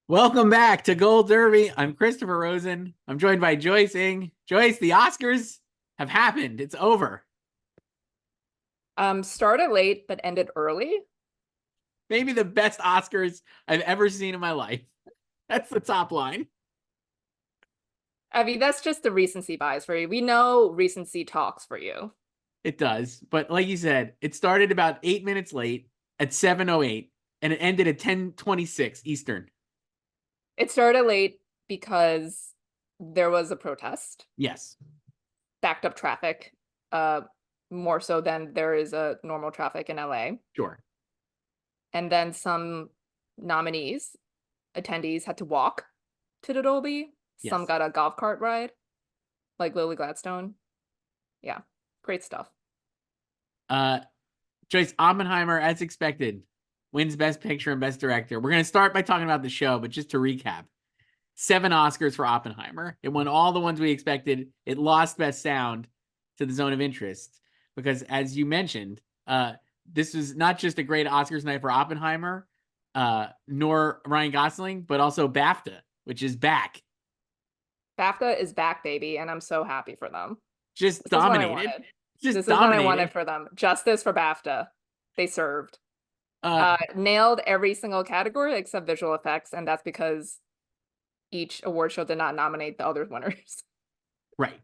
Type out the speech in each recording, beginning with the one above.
Welcome back to Gold Derby. I'm Christopher Rosen. I'm joined by Joyce Ing. Joyce, the Oscars have happened. It's over. Started late but ended early. Maybe the best Oscars I've ever seen in my life. That's the top line. I mean, that's just the recency bias for you. We know recency talks for you. It does. But like you said, it started about 8 minutes late at 7:08 and it ended at 10:26 Eastern. It started late because there was a protest, Yes, backed up traffic, uh, more so than there is a normal traffic in LA. sure. And then some nominees, attendees had to walk to the Dolby. Some Yes. got a golf cart ride, like Lily Gladstone. Yeah, great stuff. Uh Joyce, Oppenheimer, as expected, wins Best Picture and Best Director. We're going to start by talking about the show, but just to recap, 7 Oscars for Oppenheimer. It won all the ones we expected. It lost Best Sound to The Zone of Interest because, as you mentioned, this was not just a great Oscars night for Oppenheimer, nor Ryan Gosling, but also BAFTA, which is back. BAFTA is back, baby, and I'm so happy for them. Just This is what I dominated. wanted. Just This is what I wanted dominated. for them. Justice for BAFTA. They served. Uh, Nailed every single category except visual effects, and that's because each award show did not nominate the other winners. right.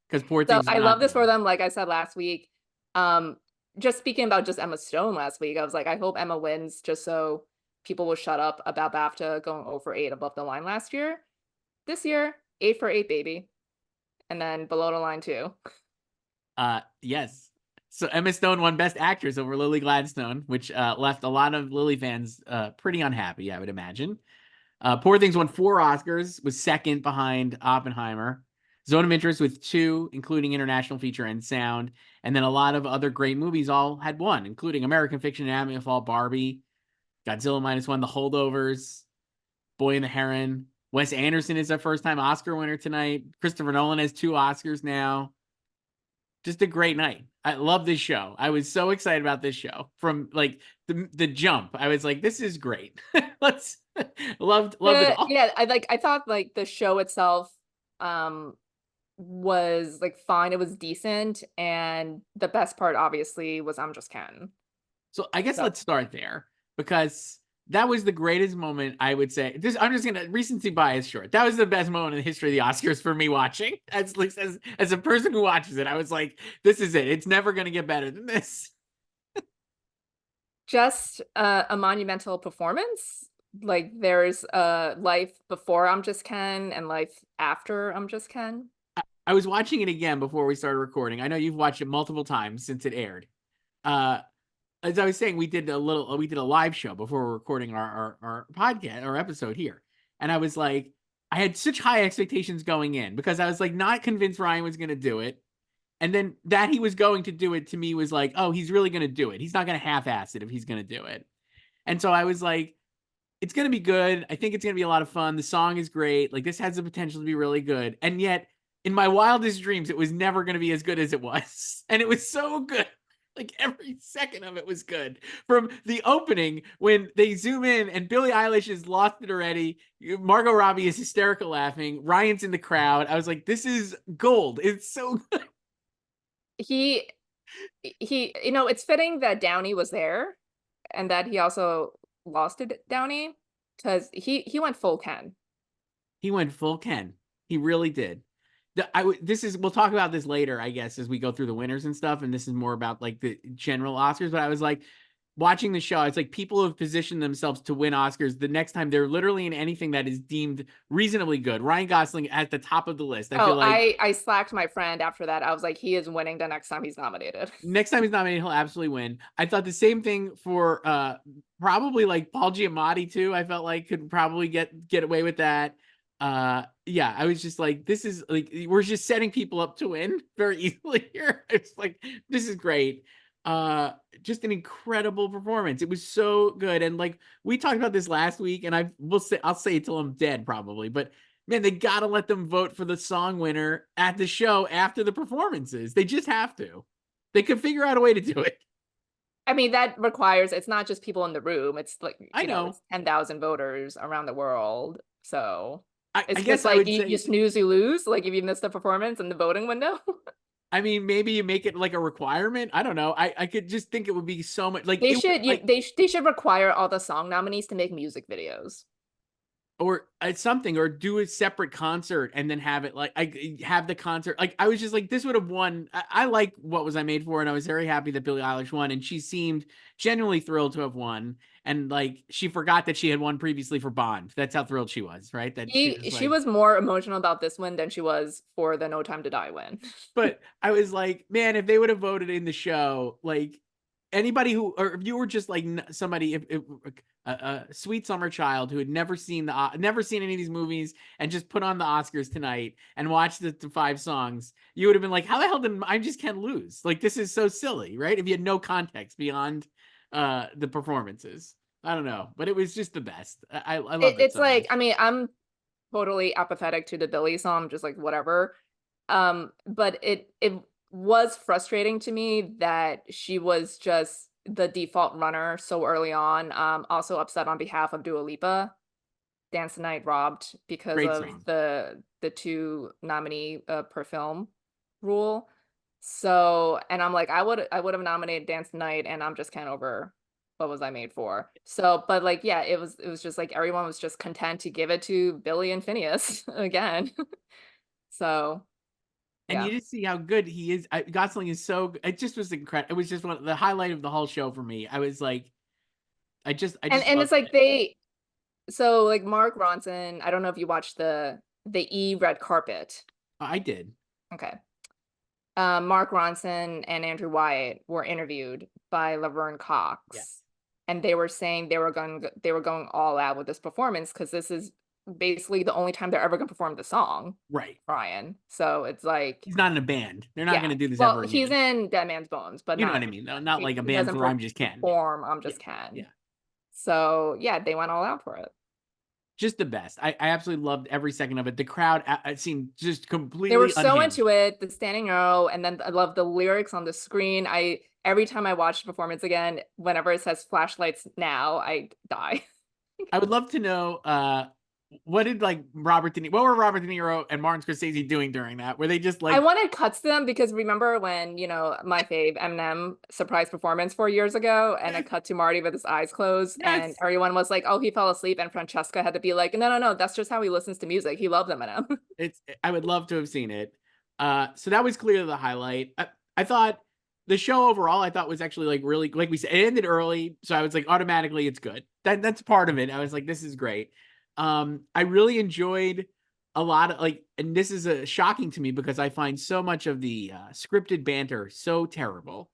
Because poor So things is I not love this for there. them. Like I said last week, um, just speaking about just Emma Stone last week, I was like, I hope Emma wins just so people will shut up about BAFTA going 0 for 8 above the line last year. This year, 8 for 8, baby. And then below the line too. Yes. So Emma Stone won Best Actress over Lily Gladstone, which left a lot of Lily fans pretty unhappy, I would imagine. Poor Things won 4 Oscars, was second behind Oppenheimer. Zone of Interest with 2, including international feature and sound, and then a lot of other great movies all had 1, including American Fiction, Anatomy of Fall, Barbie, Godzilla -1, The Holdovers, Boy and the Heron. Wes Anderson is a first-time Oscar winner tonight. Christopher Nolan has 2 Oscars now. Just a great night. I love this show. I was so excited about this show from like the jump. I was like, this is great. Let's loved it all. Yeah, I thought like the show itself um was like fine, it was decent, and the best part obviously was I'm just Ken. So I guess So let's start there because that was the greatest moment I would say. This I'm just gonna recency bias short. That was the best moment in the history of the Oscars for me watching. As a person who watches it, I was like, this is it. It's never gonna get better than this. just a monumental performance. Like there's a life before I'm just Ken and life after I'm just Ken. I was watching it again before we started recording. I know you've watched it multiple times since it aired. Uh, as I was saying, we did a live show before we're recording our podcast, our episode here. And I was like, I had such high expectations going in because I was like not convinced Ryan was going to do it. And then that he was going to do it to me was like, oh, he's really going to do it. He's not going to half-ass it if he's going to do it. And so I was like, it's going to be good. I think it's going to be a lot of fun. The song is great. Like this has the potential to be really good. And yet in my wildest dreams, it was never going to be as good as it was. And it was so good. Like every second of it was good. From the opening, when they zoom in and Billie Eilish has lost it already, Margot Robbie is hysterical laughing, Ryan's in the crowd. I was like, this is gold. It's so good. He it's fitting that Downey was there and that he also lost to Downey because he went full Ken. He went full Ken. He really did. This is we'll talk about this later, I guess, as we go through the winners and stuff. And this is more about like the general Oscars. But I was like watching the show. It's like people have positioned themselves to win Oscars the next time they're literally in anything that is deemed reasonably good. Ryan Gosling at the top of the list. I feel Oh, like I slacked my friend after that. I was like, he is winning the next time he's nominated. next time he's nominated, he'll absolutely win. I thought the same thing for probably like Paul Giamatti too. I felt like could probably get away with that. Yeah, I was just like, this is like we're just setting people up to win very easily here. It's like this is great. Just an incredible performance. It was so good. And like we talked about this last week, and I'll say it till I'm dead probably, but man, they gotta let them vote for the song winner at the show after the performances. They just have to. They could figure out a way to do it. I mean, that requires, it's not just people in the room. It's like, I know. it's 10,000 voters around the world. So I it's just guess I like would you say, snooze, you lose. Like if you miss the performance in the voting window. I mean, maybe you make it like a requirement. I don't know. I could just think it would be so much like They it would should like they should require all the song nominees to make music videos. or something or do a separate concert and then have it like I have the concert like I was just like this would have won. I like What Was I Made For, and I was very happy that Billie Eilish won, and she seemed genuinely thrilled to have won, and like she forgot that she had won previously for Bond. That's how thrilled she was, right? That she was She like, was more emotional about this win than she was for the No Time to Die win. but I was like, man, if they would have voted in the show, like anybody who, or if you were just like somebody, if a sweet summer child who had never seen never seen any of these movies and just put on the Oscars tonight and watched the 5 songs, you would have been like, how the hell did I just can't lose? Like this is so silly, right? If you had no context beyond the performances. I don't know, but it was just the best. I loved it It's so much. like, I mean, I'm totally apathetic to the Billy song, just like whatever. But it was frustrating to me that she was just the default runner so early on. Also upset on behalf of Dua Lipa. Dance the Night robbed because Great of song. the 2 nominee per film rule. So, and I'm like, I would have nominated Dance the Night, and I'm just kind of over What Was I Made For. So, but like, yeah, it was just like everyone was just content to give it to Billy and Phineas again. So, And yeah. you just see how good he is. Gosling is so. It just was incredible. It was just the highlight of the whole show for me. I was like, I just And loved it's like it. so like Mark Ronson, I don't know if you watched the red carpet. I did. Okay. Mark Ronson and Andrew Wyatt were interviewed by Laverne Yeah. Cox, and they were saying they were going all out with this performance because this is basically the only time they're ever going to perform the song, Right. Ryan. So it's like, He's not in a band. They're not yeah. going to do this Well, ever he's again. in Dead Man's Bones, but You know what not I mean? Not like a he band doesn't for I'm just Ken. perform. I'm Yeah. just Ken. Yeah. So yeah, they went all out for it. Just the best. I absolutely loved every second of it. The crowd seemed just They were completely so unhinged. into it, the standing row, and then I love the lyrics on the screen. I every time I watch the performance again, whenever it says flashlights now, I die. I would love to know what did like what were Robert De Niro and Martin Scorsese doing during that? Were they just I like wanted cuts to them because remember when, my fave Eminem surprise performance 4 years ago, and it cut to Marty with his eyes closed, and yes? everyone was like, "Oh, he fell asleep," and Francesca had to be like, "No, no, no, that's just how he listens to music. He loves Eminem." I would love to have seen it. So that was clearly the highlight. I thought the show overall, I thought was actually like really, like we said, it ended early, so I was like automatically it's good. That's part of it. I was like, this is great. I really enjoyed a lot of like, and this is shocking to me because I find so much of the scripted banter so terrible.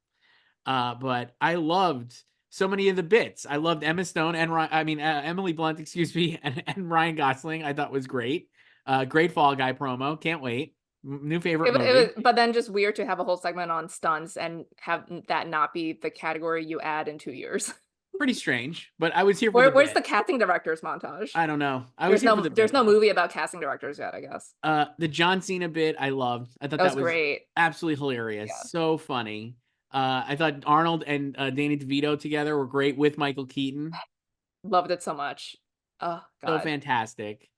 But I loved so many of the bits. I loved Emma Stone and Emily Blunt, excuse me, and Ryan Gosling. I thought was great. Great Fall Guy promo. Can't wait. New favorite It movie. was, but then just weird to have a whole segment on stunts and have that not be the category you add in 2 years. Pretty strange, but I was here for the Where's the bit. casting directors montage? I don't know. I was here for the There's bit no though. movie about casting directors yet, I guess. The John Cena bit I loved. I thought That was that was great. absolutely hilarious. Yeah. So funny. I thought Arnold and Danny DeVito together were great with Michael Keaton. Loved it so much. Oh So God. fantastic.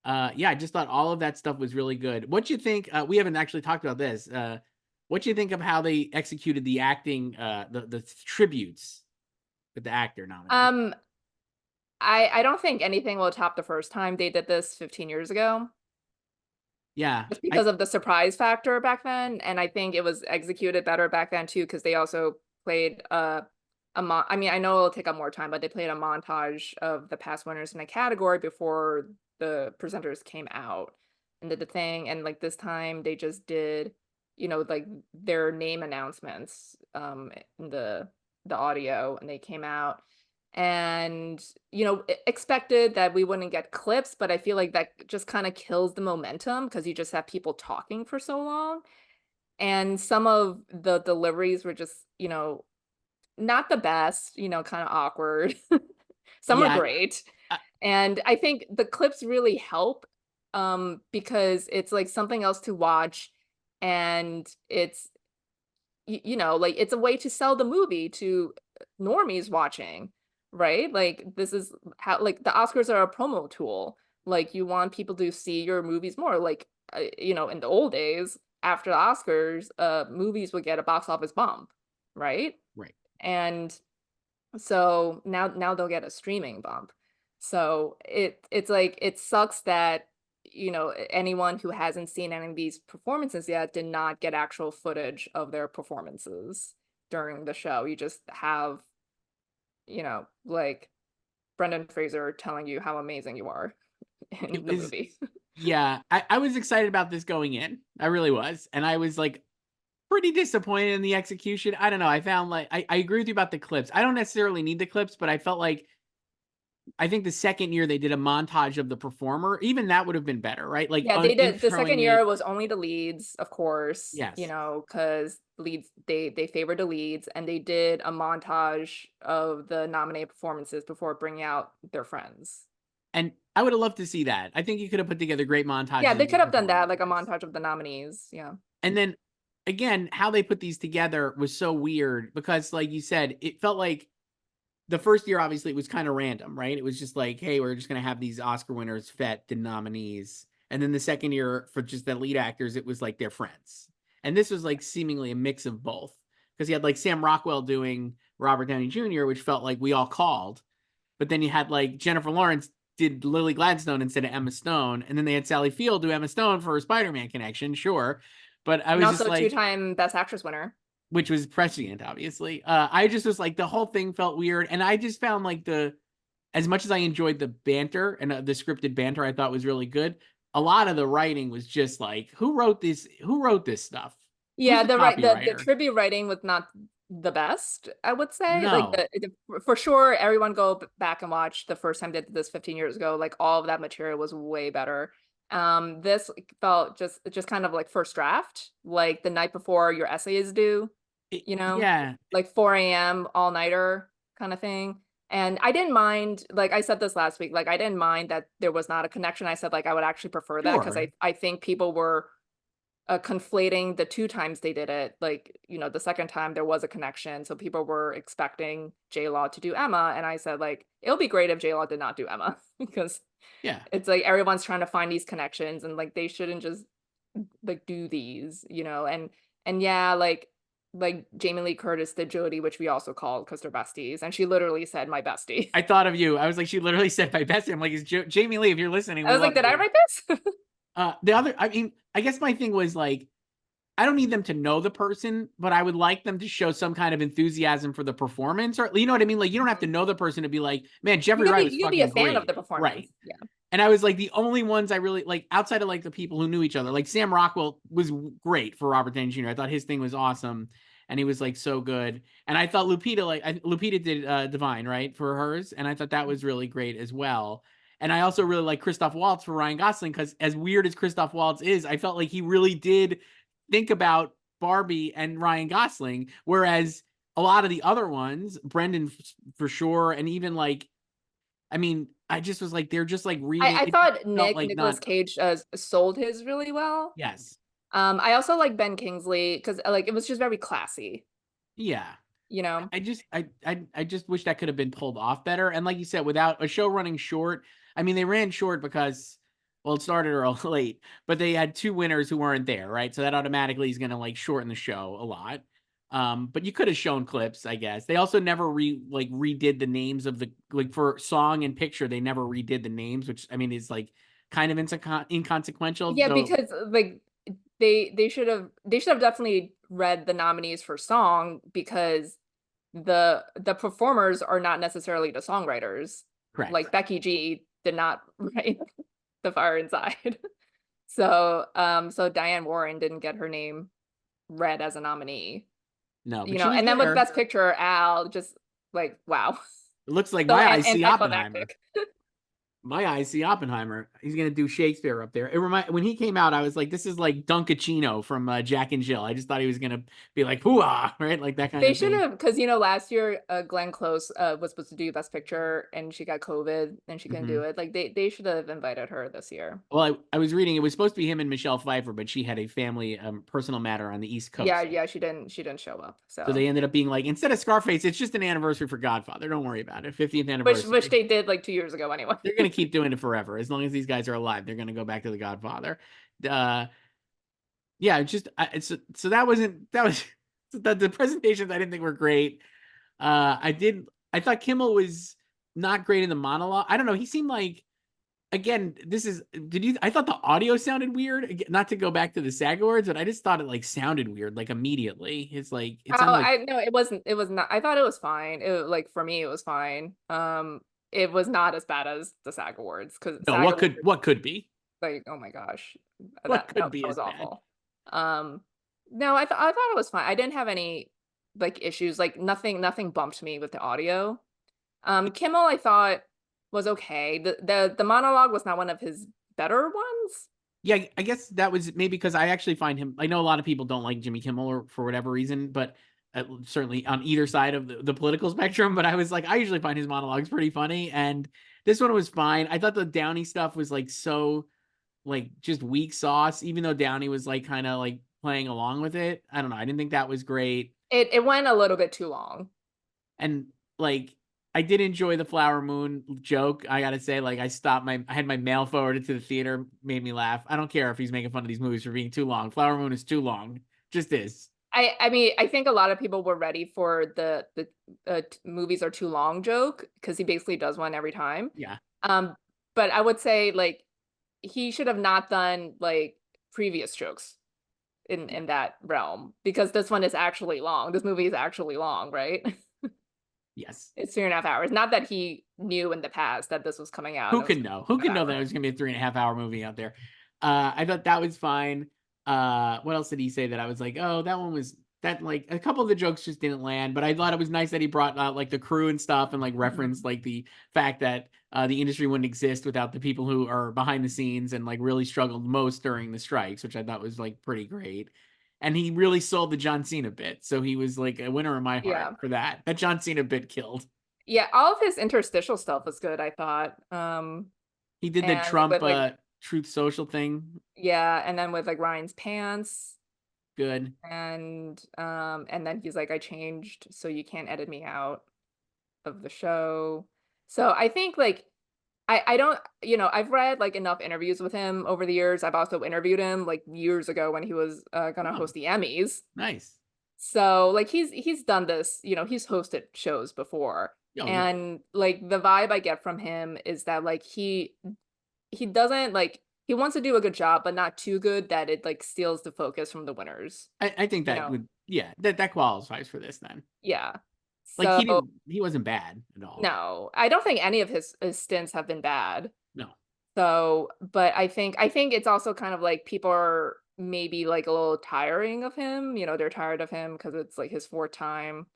Yeah, I just thought all of that stuff was really good. What you think? We haven't actually talked about this. What you think of how they executed the acting, the tributes with the actor nominee? Um, I don't think anything will top the first time they did this 15 years ago. Yeah, Just because of the surprise factor back then, and I think it was executed better back then too, because they also played I mean, I know it'll take up more time, but they played a montage of the past winners in a category before the presenters came out and did the thing. And like this time they just did, like their name announcements in the audio, and they came out, and expected that we wouldn't get clips, but I feel like that just kind of kills the momentum because you just have people talking for so long, and some of the deliveries were just not the best, kind of awkward. Some are yeah, great, I, and I think the clips really help because it's like something else to watch, and it's like it's a way to sell the movie to normies watching, right? Like this is how like the Oscars are a promo tool. Like you want people to see your movies more. Like you know, in the old days, after the Oscars, movies would get a box office bump, right? Right. And so now they'll get a streaming bump. So it's like it sucks that you know anyone who hasn't seen any of these performances yet did not get actual footage of their performances during the show. You just have, you know, like Brendan Fraser telling you how amazing you are in It the was, movie. yeah, I was excited about this going in. I really was. And I was like pretty disappointed in the execution. I don't know. I found like, I agree with you about the clips. I don't necessarily need the clips, but I felt like, I think the second year they did a montage of the performer, even that would have been better, right? Like Yeah, they did. The second introing year it. was only the leads, of course, you Yes. know, because leads they favored the leads, and they did a montage of the nominated performances before bringing out their friends. And I would have loved to see that. I think you could have put together great Yeah, montages they of the could have done that, like a performances. montage of the nominees. Yeah. And then again, how they put these together was so weird because, like you said, it felt like the first year, obviously, it was kind of random, right? It was just like, hey, we're just going to have these Oscar winners, vet, the nominees. And then the second year, for just the lead actors, it was like their friends. And this was like seemingly a mix of both because you had like Sam Rockwell doing Robert Downey Jr., which felt like we all called. But then you had like Jennifer Lawrence did Lily Gladstone instead of Emma Stone. And then they had Sally Field do Emma Stone for a Spider Man connection, sure. But I And was just also like, two-time Best Actress winner. which was prescient, obviously. I just was like, the whole thing felt weird. And I just found like as much as I enjoyed the banter and the scripted banter, I thought was really good. A lot of the writing was just like, who wrote this? Who wrote this stuff? Who's Yeah, the the copywriter? tribute writing was not the best, I would say. Like No, for sure, everyone go back and watch the first time they did this 15 years ago. Like all of that material was way better. This felt just kind of like first draft, like the night before your essay is due, you know, yeah, like 4 a.m. all-nighter kind of thing. And I didn't mind, like I said this last week, like I didn't mind that there was not a connection. I said like I would actually prefer that because sure. I think people were conflating the two times they did it. Like, you know, the second time there was a connection, so people were expecting J Law to do Emma, and I said like it'll be great if J Law did not do Emma because Yeah. it's like everyone's trying to find these connections, and like they shouldn't just like do these, you know. And yeah, like Jamie Lee Curtis did Jodie, which we also called because they're besties, and she literally said my bestie. I thought of you. I was like, she literally said my best. I'm like, is Jamie Lee, if you're listening, I we was like, love did I you. write this? The other, I mean, I guess my thing was like, I don't need them to know the person, but I would like them to show some kind of enthusiasm for the performance, or you know what I mean? Like, you don't have to know the person to be like, man, Jeffrey Wright was You could be a fucking fan of great. the performance. Right. Yeah. And I was like, the only ones I really like outside of like the people who knew each other, like Sam Rockwell was great for Robert Downey Jr. I thought his thing was awesome. And he was like so good. And I thought Lupita, Lupita did Divine, right, for hers. And I thought that was really great as well. And I also really like Christoph Waltz for Ryan Gosling because as weird as Christoph Waltz is, I felt like he really did think about Barbie and Ryan Gosling, whereas a lot of the other ones, Brendan for sure, and even like, I mean, I just was like, they're just like reading. I It thought felt like Nicolas not. Cage sold his really well. Yes, I also like Ben Kingsley because like it was just very classy, yeah. you know. I just wish that could have been pulled off better. And like you said, without a show running short, I mean, they ran short because, well, it started early late, but they had two winners who weren't there, right? So that automatically is going to like shorten the show a lot. But you could have shown clips, I guess. They also never redid the names of the like for song and picture. They never redid the names, which I mean is like kind of inconsequential. Yeah, Though, because like they should have definitely read the nominees for song because the performers are not necessarily the songwriters. correct? Like Becky G did not write The Fire Inside. So Diane Warren didn't get her name read as a nominee. No, You but know, she was and then with there. Best Picture, Al just like wow. It looks like So my eyes see Oppenheimer. anticlimactic. My eyes see Oppenheimer. He's gonna do Shakespeare up there. When he came out, I was like, this is like Dunkachino from Jack and Jill. I just thought he was gonna be like hoo-ah, right? Like that kind They of should thing. have, because last year, Glenn Close was supposed to do Best Picture, and she got COVID, and she couldn't Hmm. do it. Like they should have invited her this year. Well, I was reading it was supposed to be him and Michelle Pfeiffer, but she had a family personal matter on the East Yeah, Coast. yeah, she didn't show up. So So they ended up being like, instead of Scarface, it's just an anniversary for Godfather. Don't worry about it. 50th which anniversary. they did like 2 years ago anyway. They're gonna keep doing it forever. As long as these guys are alive, they're gonna go back to the Godfather. Uh yeah, just so that was the presentations I didn't think were great. I thought Kimmel was not great in the monologue. I don't know. He seemed like, again, I thought the audio sounded weird. Not to go back to the SAG Awards, but I just thought it like sounded weird, like immediately. It Oh, sounded like, I no, it was not. I thought it was fine. Like for me, it was fine. It was not as bad as the SAG Awards, because no, SAG Awards, what could be? like, oh my gosh, What could be that was as bad? awful. Um, no, I thought it was fine. I didn't have any like issues. Like nothing bumped me with the audio. Kimmel, I thought was okay. The monologue was not one of his better ones. Yeah, I guess that was maybe because I actually find him. I know a lot of people don't like Jimmy Kimmel or for whatever reason, but certainly on either side of the political spectrum. But I was like, I usually find his monologues pretty funny, and this one was fine. I thought the Downey stuff was like so like just weak sauce, even though Downey was like kind of like playing along with it. I don't know. I didn't think that was great, It went a little bit too long. and like I did enjoy the Flower Moon joke. I gotta say, like I had my mail forwarded to the theater, made me laugh. I don't care if he's making fun of these movies for being too long. Flower Moon is too long, just is. I mean, I think a lot of people were ready for the movies are too long joke, because he basically does one every time. Yeah, Um, but I would say like he should have not done like previous jokes yeah, in that realm, because this one is actually long. This movie is actually long, right? yes. It's 3.5 hours. Not that he knew in the past that this was coming out Who and it was can gonna know? be Who an can know that it hour. was gonna be a 3.5 hour movie out there? I thought that was fine. What else did he say that I was like, oh, that one was that like a couple of the jokes just didn't land, but I thought it was nice that he brought out like the crew and stuff and like referenced Mhm. like the fact that the industry wouldn't exist without the people who are behind the scenes and like really struggled most during the strikes, which I thought was like pretty great. And he really sold the John Cena bit, so he was like a winner in my heart Yeah. for that. That John Cena bit killed. Yeah, all of his interstitial stuff was good, I thought. He did the And Trump with like, Truth Social thing. yeah, and then with like Ryan's pants, Good. and then he's like, I changed so you can't edit me out of the show. So I think like I don't, I've read like enough interviews with him over the years. I've also interviewed him like years ago when he was gonna Oh, host the Emmys. nice. So like he's done this, he's hosted shows before. Oh yeah. And like the vibe I get from him is that like he doesn't like he wants to do a good job, but not too good that it like steals the focus from the winners, I think you that know? would, yeah, that qualifies for this then. Yeah. Like So he wasn't bad at all. no, I don't think any of his stints have been bad. No. So, but I think it's also kind of like people are maybe like a little tiring of him. They're tired of him because it's like his fourth time.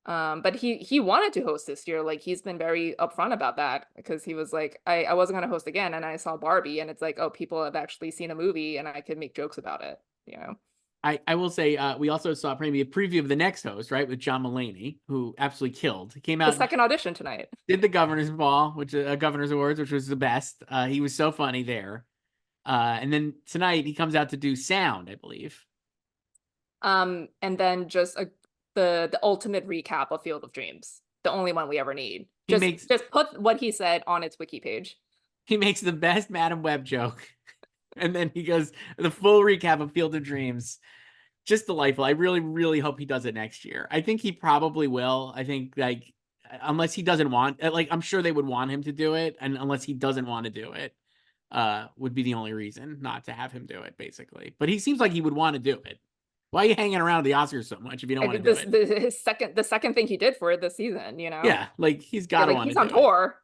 But he wanted to host this year. Like he's been very upfront about that, because he was like, I wasn't gonna host again, and I saw Barbie, and it's like, oh, people have actually seen a movie, and I could make jokes about it. You know, I will say we also saw maybe a preview of the next host, right, with John Mulaney, who absolutely killed. He came the out and second audition tonight. did the governor's ball, which governor's awards, which was the best. He was so funny there. And then tonight he comes out to do sound, I believe. And then just the ultimate recap of Field of Dreams, the only one we ever need. He Just makes just put what he said on its wiki page. he makes the best Madam Web joke. And then he goes the full recap of Field of Dreams. Just delightful. I really, really hope he does it next year. I think he probably will. I think like unless he doesn't want like I'm sure they would want him to do it, and unless he doesn't want to do it, would be the only reason not to have him do it, basically. But he seems like he would want to do it. Why are you hanging around the Oscars so much if you don't I want did to do this it? the second thing he did for it this season. Yeah, like he's got Yeah, to like want he's to on do it. tour.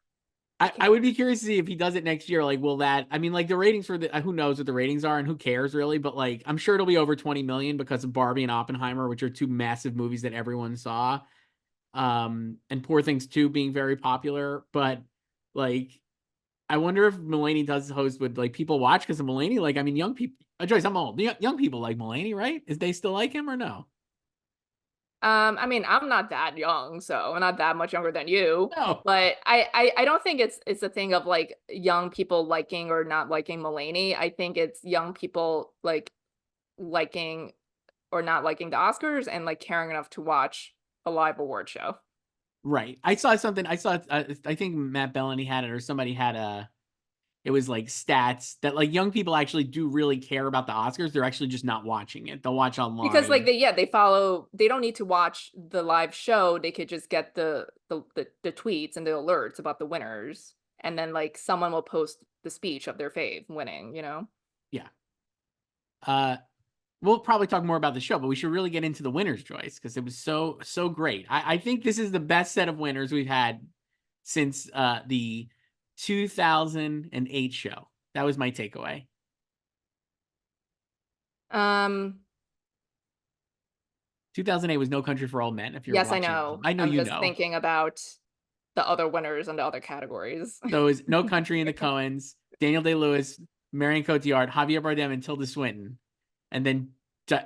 He I can't. would be curious to see if he does it next year. Like, will that? I mean, like the ratings for the who knows what the ratings are and who cares really? But like, I'm sure it'll be over 20 million because of Barbie and Oppenheimer, which are two massive movies that everyone saw. And Poor Things 2 being very popular. But like, I wonder if Mulaney does host, would like people watch because of Mulaney? Like, I mean, young people. Joyce, I'm old. Young people like Mulaney, right? Is they still like him or no? I mean, I'm not that young, so I'm not that much younger than you. No. But I don't think it's a thing of like young people liking or not liking Mulaney. I think it's young people like liking or not liking the Oscars and like caring enough to watch a live award show. Right. I saw something. I saw. I think Matt Bellany had it, or somebody had a. It was like stats that like young people actually do really care about the Oscars. They're actually just not watching it. They'll watch Because like online. they follow, they don't need to watch the live show. They could just get the tweets and the alerts about the winners, and then like someone will post the speech of their fave winning, you know? Yeah. Uh, we'll probably talk more about the show, but we should really get into the winners, Joyce, because it was so great. I think this is the best set of winners we've had since the 2008 show. That was my takeaway. Um, 2008 was No Country for Old Men. If you're yes, I watching at home, know. I know I'm you just know. thinking about the other winners and the other categories. So it was No Country in the Coens, Daniel Day-Lewis, Marion Cotillard, Javier Bardem, and Tilda Swinton, and then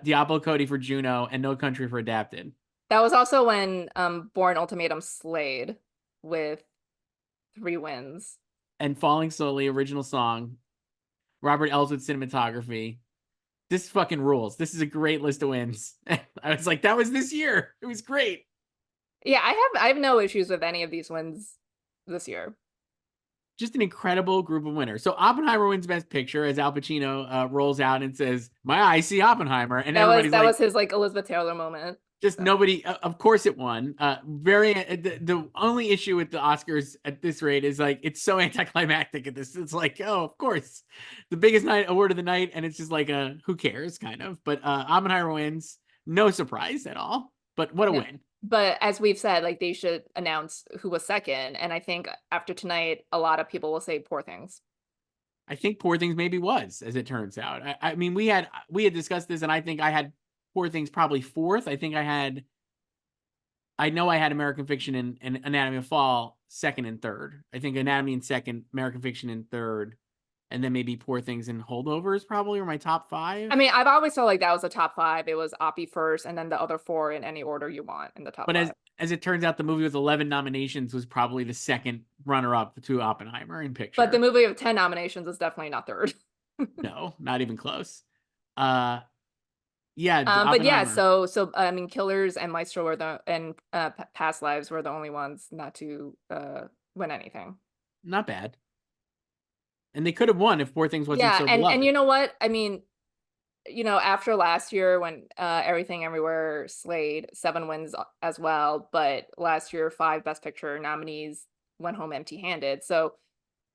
Diablo Cody for Juno and No Country for Adapted. That was also when Born Ultimatum slayed with 3 wins. And Falling Slowly, original song, Robert Elswit cinematography. This fucking rules. This is a great list of wins. I was like, that was this year. It was great. Yeah, I have no issues with any of these wins this year. Just an incredible group of winners. So Oppenheimer wins Best Picture as Al Pacino rolls out and says, "My eyes see Oppenheimer," and everybody's That like, was his like Elizabeth Taylor moment. just So. nobody. Of course, it won. The only issue with the Oscars at this rate is like it's so anticlimactic at this. It's like, oh, of course, the biggest night award of the night, and it's just like who cares kind of. But Oppenheimer wins, no surprise at all. But what a No. win! But as we've said, like they should announce who was second. And I think after tonight, a lot of people will say Poor Things. I think Poor Things maybe was, as it turns out. I mean, we had discussed this, and I think I had Poor Things probably fourth. I know I had American Fiction and Anatomy of Fall second and third. I think Anatomy in second, American Fiction in third, and then maybe Poor Things and Holdovers probably were my top five. I mean, I've always felt like that was the top five. It was Oppie first, and then the other four in any order you want in the top But five. as it turns out, the movie with 11 nominations was probably the second runner-up to Oppenheimer in picture. But the movie with 10 nominations is definitely not third. No, not even close. Yeah, But yeah, Oppenheimer. so I mean, Killers and Maestro were Past Lives were the only ones not to win anything. Not bad. And they could have won if Poor Things wasn't Yeah, so and beloved. you know what? I mean, you know, after last year when Everything Everywhere slayed 7 wins as well, but last year 5 Best Picture nominees went home empty-handed. So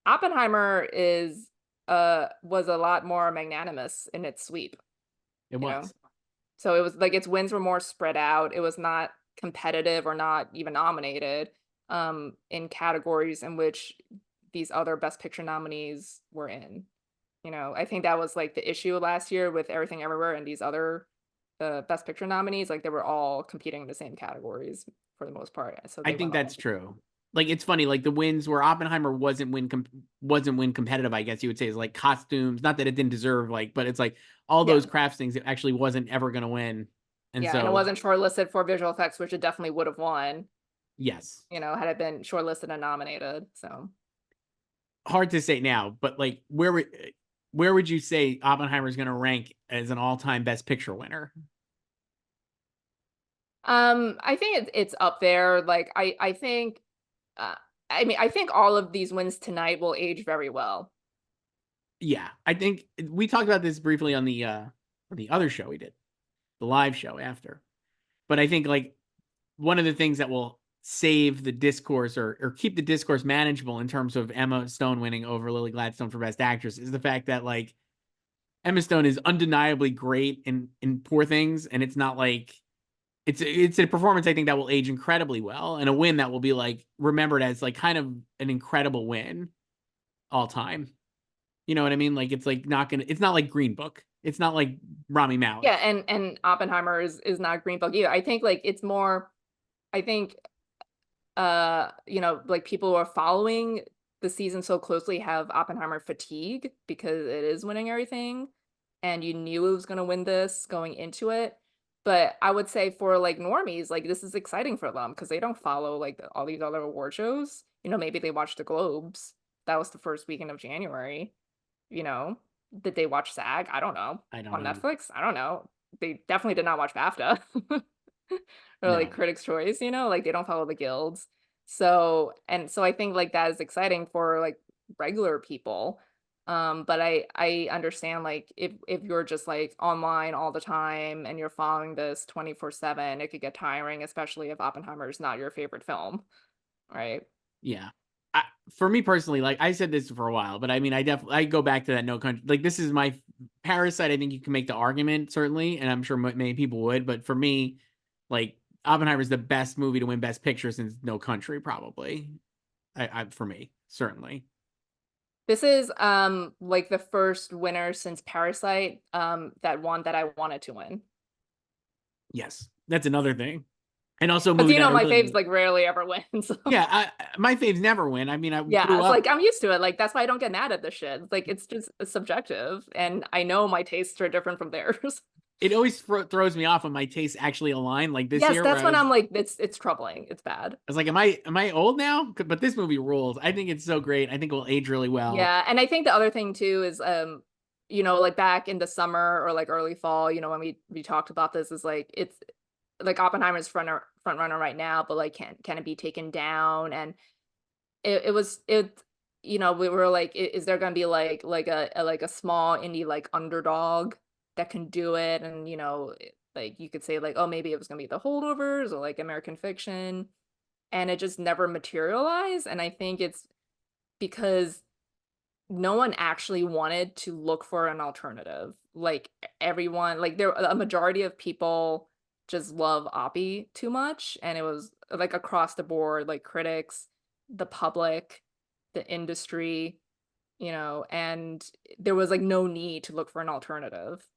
Oppenheimer was a lot more magnanimous in its sweep, It you know. was. So it was like its wins were more spread out. It was not competitive or not even nominated in categories in which these other Best Picture nominees were in. You know, I think that was like the issue last year with Everything Everywhere and these other Best Picture nominees. Like they were all competing in the same categories for the most part. So I they think went all. that's true. Like it's funny, like the wins where Oppenheimer wasn't win competitive. I guess you would say is like costumes. Not that it didn't deserve like, but it's like all Yeah. those crafts things. It actually wasn't ever going to win, and Yeah, and it so wasn't shortlisted for visual effects, which it definitely would have won, yes, you know, had it been shortlisted and nominated. So hard to say now. But like, where would you say Oppenheimer is going to rank as an all-time Best Picture winner? I think it's up there. Like I think uh I mean I think all of these wins tonight will age very well. Yeah, I think we talked about this briefly on the other show we did, the live show after. But I think like one of the things that will save the discourse or keep the discourse manageable in terms of Emma Stone winning over Lily Gladstone for Best Actress is the fact that like Emma Stone is undeniably great in Poor Things, and it's not like it's a performance I think that will age incredibly well, and a win that will be like remembered as like kind of an incredible win all time. You know what I mean? Like it's like not gonna. It's not like Green Book. It's not like Rami Yeah, Malek. and Oppenheimer is not Green Book either. I think like it's more I think you know, like people who are following the season so closely have Oppenheimer fatigue because it is winning everything, and you knew it was going to win this going into it. But I would say for like normies, like this is exciting for them because they don't follow like all these other award shows. Maybe they watch the Globes. That was the first weekend of January. You know, did they watch SAG? I don't know. I don't On know. Netflix? I don't know. They definitely did not watch BAFTA or like No. Critics' Choice, like they don't follow the guilds. So I think like that is exciting for like regular people. But I understand like if you're just like online all the time and you're following this 24/7, it could get tiring, especially if Oppenheimer is not your favorite film, right? Yeah. For me personally, like I said this for a while, but I mean, I go back to that No Country. Like this is my Parasite. I think you can make the argument certainly, and I'm sure many people would. But for me, like Oppenheimer is the best movie to win Best Picture since No Country, probably. For me certainly. This is like the first winner since Parasite that won that I wanted to win. Yes, that's another thing, and also a Because movie that I my really faves like rarely ever win. So yeah. My faves never win. I mean, I yeah, grew it's up. like I'm used to it. Like that's why I don't get mad at this shit. Like it's just subjective, and I know my tastes are different from theirs. It always throws me off when my tastes actually align. Like this Yes, year, where that's when I'm like, it's troubling. It's bad. I was like, am I old now? But this movie rules. I think it's so great. I think it will age really well. Yeah, and I think the other thing too is like back in the summer or like early fall, when we talked about this, is like it's like Oppenheimer's front runner right now, but like can it be taken down? And it was it we were like, is there gonna be like a small indie like underdog that can do it? And like you could say like, oh, maybe it was gonna be The Holdovers or like American Fiction, and it just never materialized. And I think it's because no one actually wanted to look for an alternative. Like everyone, like a majority of people just love Oppie too much, and it was like across the board, like critics, the public, the industry, and there was like no need to look for an alternative.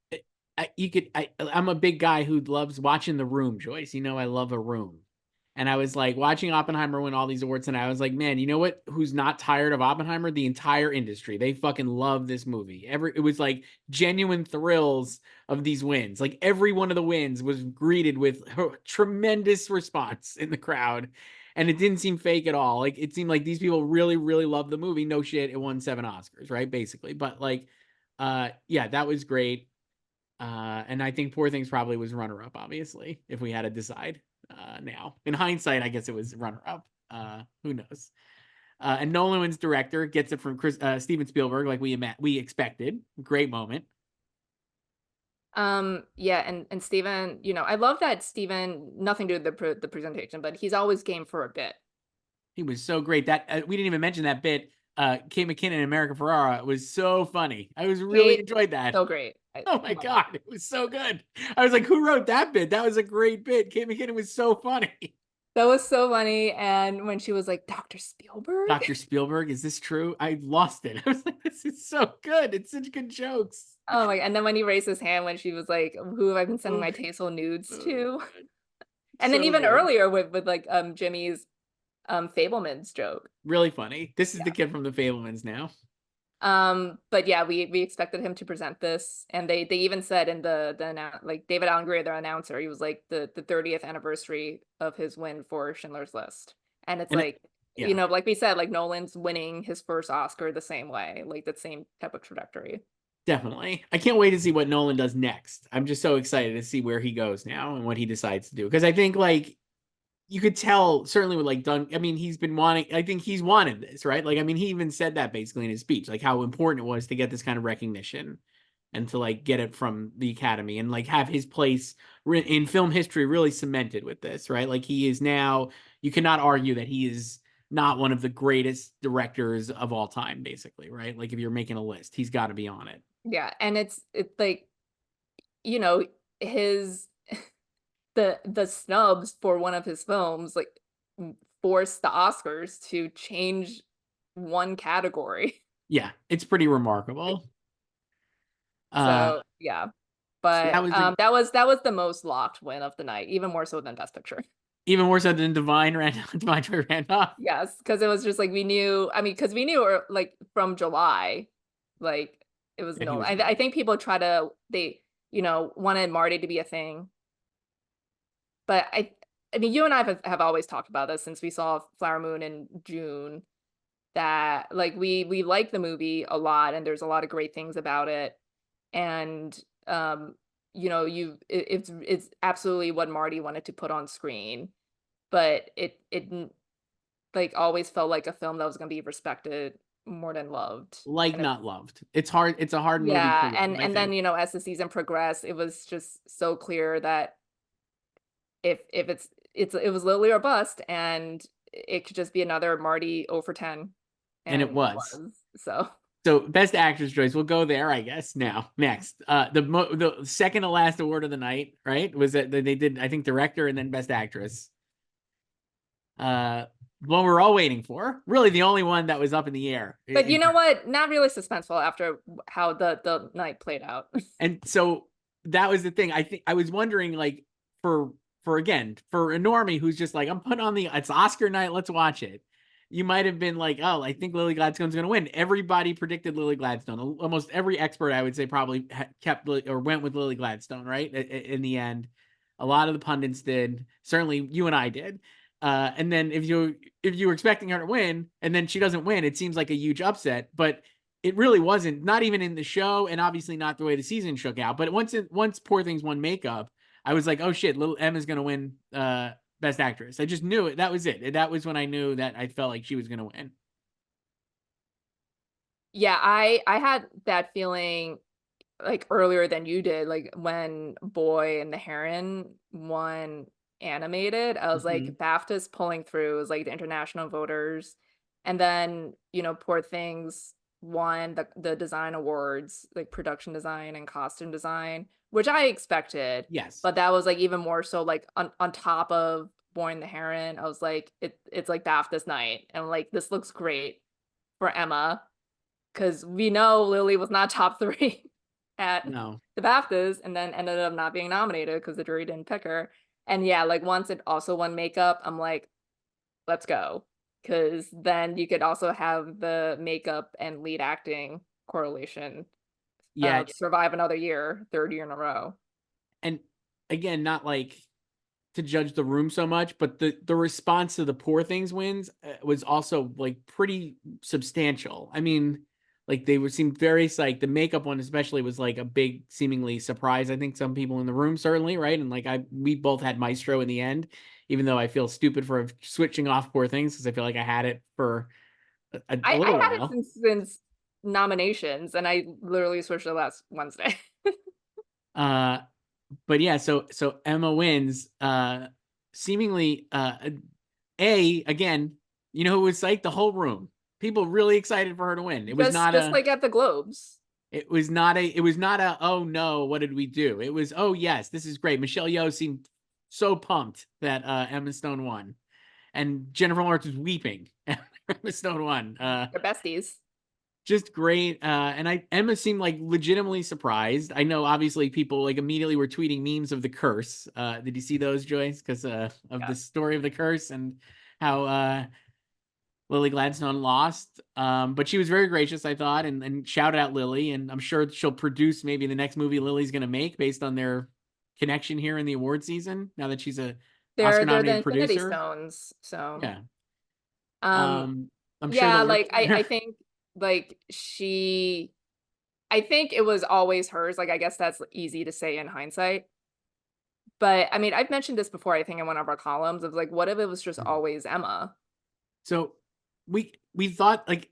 I'm a big guy who loves watching The Room, Joyce. I love A Room. And I was like watching Oppenheimer win all these awards, and I was like, man, you know what? Who's not tired of Oppenheimer? The entire industry. They fucking love this movie. It was like genuine thrills of these wins. Like every one of the wins was greeted with tremendous response in the crowd. And it didn't seem fake at all. Like it seemed like these people really, really loved the movie. No shit, it won 7 Oscars, right? Basically. But like, yeah, that was great. And I think Poor Things probably was runner up, obviously, if we had to decide now. In hindsight, I guess it was runner up. Who knows? And Nolan wins director, gets it from Steven Spielberg, like we expected. Great moment. Yeah, and Steven, I love that Steven, nothing to do with the presentation, but he's always game for a bit. He was so great. That we didn't even mention that bit. Kate McKinnon and America Ferrara was so funny. I was really enjoyed that. So great. Oh my God, it was so good. I was like, who wrote that bit? That was a great bit. Kate McKinnon was so funny. That was so funny. And when she was like, Dr. Spielberg? Dr. Spielberg, is this true? I lost it. I was like, this is so good. It's such good jokes. Oh my, and then when he raised his hand when she was like, who have I been sending my tasteful nudes to? And then even earlier with like Jimmy's Fableman's joke. Really funny. This is the kid from the Fablemans now. But yeah, we expected him to present this, and they even said in the like David Alan Grier, their announcer, he was like the 30th anniversary of his win for Schindler's List. And it's like, like we said, like Nolan's winning his first Oscar the same way, like that same type of trajectory. Definitely. I can't wait to see what Nolan does next. I'm just so excited to see where he goes now and what he decides to do. Because I think like you could tell certainly with like Dun. I mean, I think he's wanted this, right? Like, I mean, he even said that basically in his speech, like how important it was to get this kind of recognition and to like get it from the Academy and like have his place in film history really cemented with this, right? Like he is now, you cannot argue that he is not one of the greatest directors of all time, basically, right? Like if you're making a list, he's got to be on it. Yeah, and it's like, his the snubs for one of his films like forced the Oscars to change one category. Yeah, it's pretty remarkable. So yeah, but so that was the most locked win of the night, even more so than Best Picture. Even more so than Divine Randolph, Divine Joy Randolph. Yes, because it was just like we knew. I mean, because we knew like from July, like it was That he no. was I great. think people try to they wanted Marty to be a thing, but I mean, you and I have always talked about this since we saw Flower Moon in June, that like we like the movie a lot and there's a lot of great things about it, and it's absolutely what Marty wanted to put on screen, but like always felt like a film that was going to be respected more than loved. Like And it, not loved. It's hard. It's a hard movie to yeah, love, and I then think. as the season progressed, it was just so clear that if it was Lily or bust, and it could just be another Marty 0 for 10, And it and it was. was. So So best actress, Joyce. We'll go there, I guess. Now, next, the second to last award of the night, right? Was that they did? I think director and then best actress. Uh, one we're all waiting for. Really, the only one that was up in the air. but you know what? Not really suspenseful after how the night played out. And so that was the thing. I think I was wondering, like, for again, for a normie who's just like, I'm putting on it's Oscar night, let's watch it. You might have been like, oh, I think Lily Gladstone's going to win. Everybody predicted Lily Gladstone. Almost every expert, I would say, probably kept or went with Lily Gladstone, right? In the end, a lot of the pundits did. Certainly, you and I did. And then if you were expecting her to win, and then she doesn't win, it seems like a huge upset. But it really wasn't, not even in the show, and obviously not the way the season shook out. But once Poor Things won makeup, I was like, oh shit, little Emma's gonna win best actress. I just knew it. That was it. That was when I knew that I felt like she was gonna win. Yeah, I had that feeling like earlier than you did, like when Boy and the Heron won animated. I was Mm-hmm. like, BAFTA's pulling through. It was like the international voters. And then, Poor Things won the design awards, like production design and costume design, which I expected. Yes. But that was like even more so like on top of Boy and the Heron. I was like, it's like BAFTA's night. And like this looks great for Emma, because we know Lily was not top three at No. the BAFTAs, and then ended up not being nominated because the jury didn't pick her. And yeah, like once it also won makeup, I'm like, let's go. Because then you could also have the makeup and lead acting correlation Yeah. survive another year, third year in a row. And again, not like to judge the room so much, but the response to the Poor Things wins was also like pretty substantial. I mean, like they would seem very psyched. The makeup one especially was like a big seemingly surprise. I think some people in the room certainly, right? And like we both had Maestro in the end, even though I feel stupid for switching off Poor Things because I feel like I had it for a I little had it while. since nominations, and I literally switched it last Wednesday. Uh, but yeah, so Emma wins. Seemingly, again, you know who was psyched? The whole room. People really excited for her to win. It was not Just a. like at the Globes. It was not a. It was not a. Oh no, what did we do? It was. Oh yes, this is great. Michelle Yeoh seemed so pumped that Emma Stone won, and Jennifer Lawrence was weeping. Emma Stone won. They're besties. Just great. And Emma seemed like legitimately surprised. I know obviously people like immediately were tweeting memes of the curse. Did you see those, Joyce? Because of the Yes. story of the curse and how Lily Gladstone lost. But she was very gracious, I thought, and shouted out Lily. And I'm sure she'll produce maybe the next movie Lily's gonna make based on their connection here in the award season, now that she's a Oscar They're the nominated Infinity producer. Stones. So Yeah. um I'm sure yeah, they'll work like together. I think like I think it was always hers. Like I guess that's easy to say in hindsight. But I mean, I've mentioned this before, I think in one of our columns, of like, what if it was just always Emma? So we thought like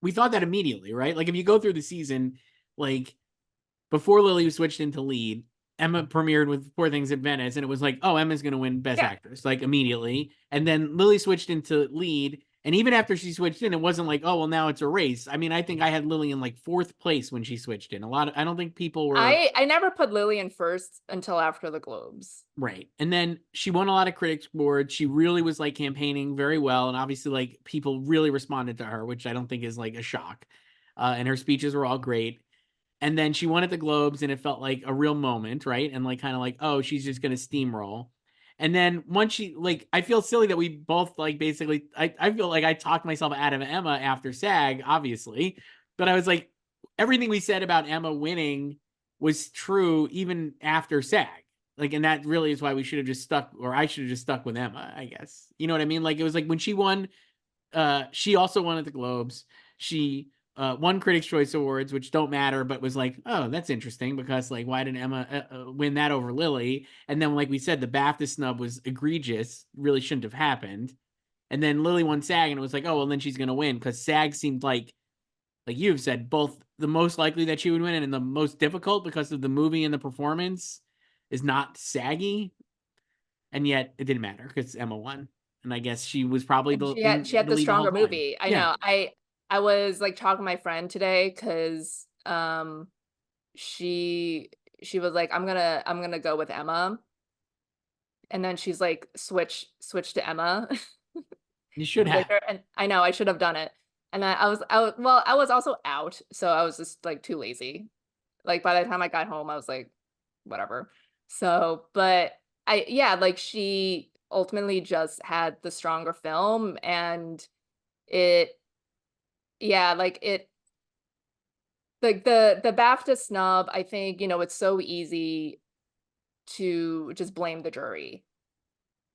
we thought that immediately, right? Like if you go through the season, like before Lily switched into lead, Emma premiered with Poor Things at Venice, and it was like, oh, Emma's going to win Best Yeah. Actress, like immediately. And then Lily switched into lead, and even after she switched in, it wasn't like, oh, well, now it's a race. I mean, I think I had Lily in like fourth place when she switched in. I don't think people were I never put Lillian first until after the Globes. right. And then she won a lot of critics awards. She really was like campaigning very well, and obviously, like people really responded to her, which I don't think is like a shock. And her speeches were all great. And then she won at the Globes, and it felt like a real moment, right? And like kind of like, oh, she's just gonna steamroll. And then once she, like, I feel silly that we both, like, basically, I feel like I talked myself out of Emma after SAG, obviously, but I was like, everything we said about Emma winning was true even after SAG. Like, and that really is why we should have just stuck, or I should have just stuck with Emma, I guess. You know what I mean? Like, it was like when she won, she also won at the Globes. She won Critics' Choice Awards, which don't matter, but was like, oh, that's interesting because, like, why did Emma win that over Lily? And then, like we said, the BAFTA snub was egregious, really shouldn't have happened. And then Lily won SAG, and it was like, oh, well, then she's going to win because SAG seemed like you've said, both the most likely that she would win and the most difficult because of the movie and the performance is not saggy. And yet it didn't matter because Emma won. And I guess she was probably And she in had the the lead the whole stronger time. movie. I Yeah. know. I was, like, talking to my friend today because she she was like, I'm gonna go with Emma," and then she's like, "Switch to Emma." You should have. And I know, I should have done it. And I was also out, so I was just, like, too lazy. Like, by the time I got home, I was like, "Whatever." So, but yeah, like, she ultimately just had the stronger film, and it yeah, like, the BAFTA snub, I think, it's so easy to just blame the jury,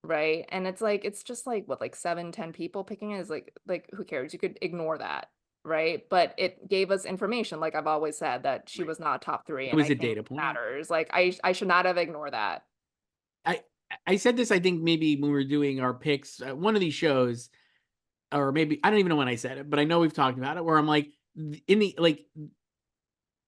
right? And it's just like, what, like 7, 10 people picking it is like, who cares? You could ignore that, right? But it gave us information, like I've always said, that she Right. was not top 3, It and was I a think data it point. matters. Like, I should not have ignored that. I I said this, I think maybe when we were doing our picks, one of these shows, or maybe I don't even know when I said it, but I know we've talked about it, where I'm like, in the, like,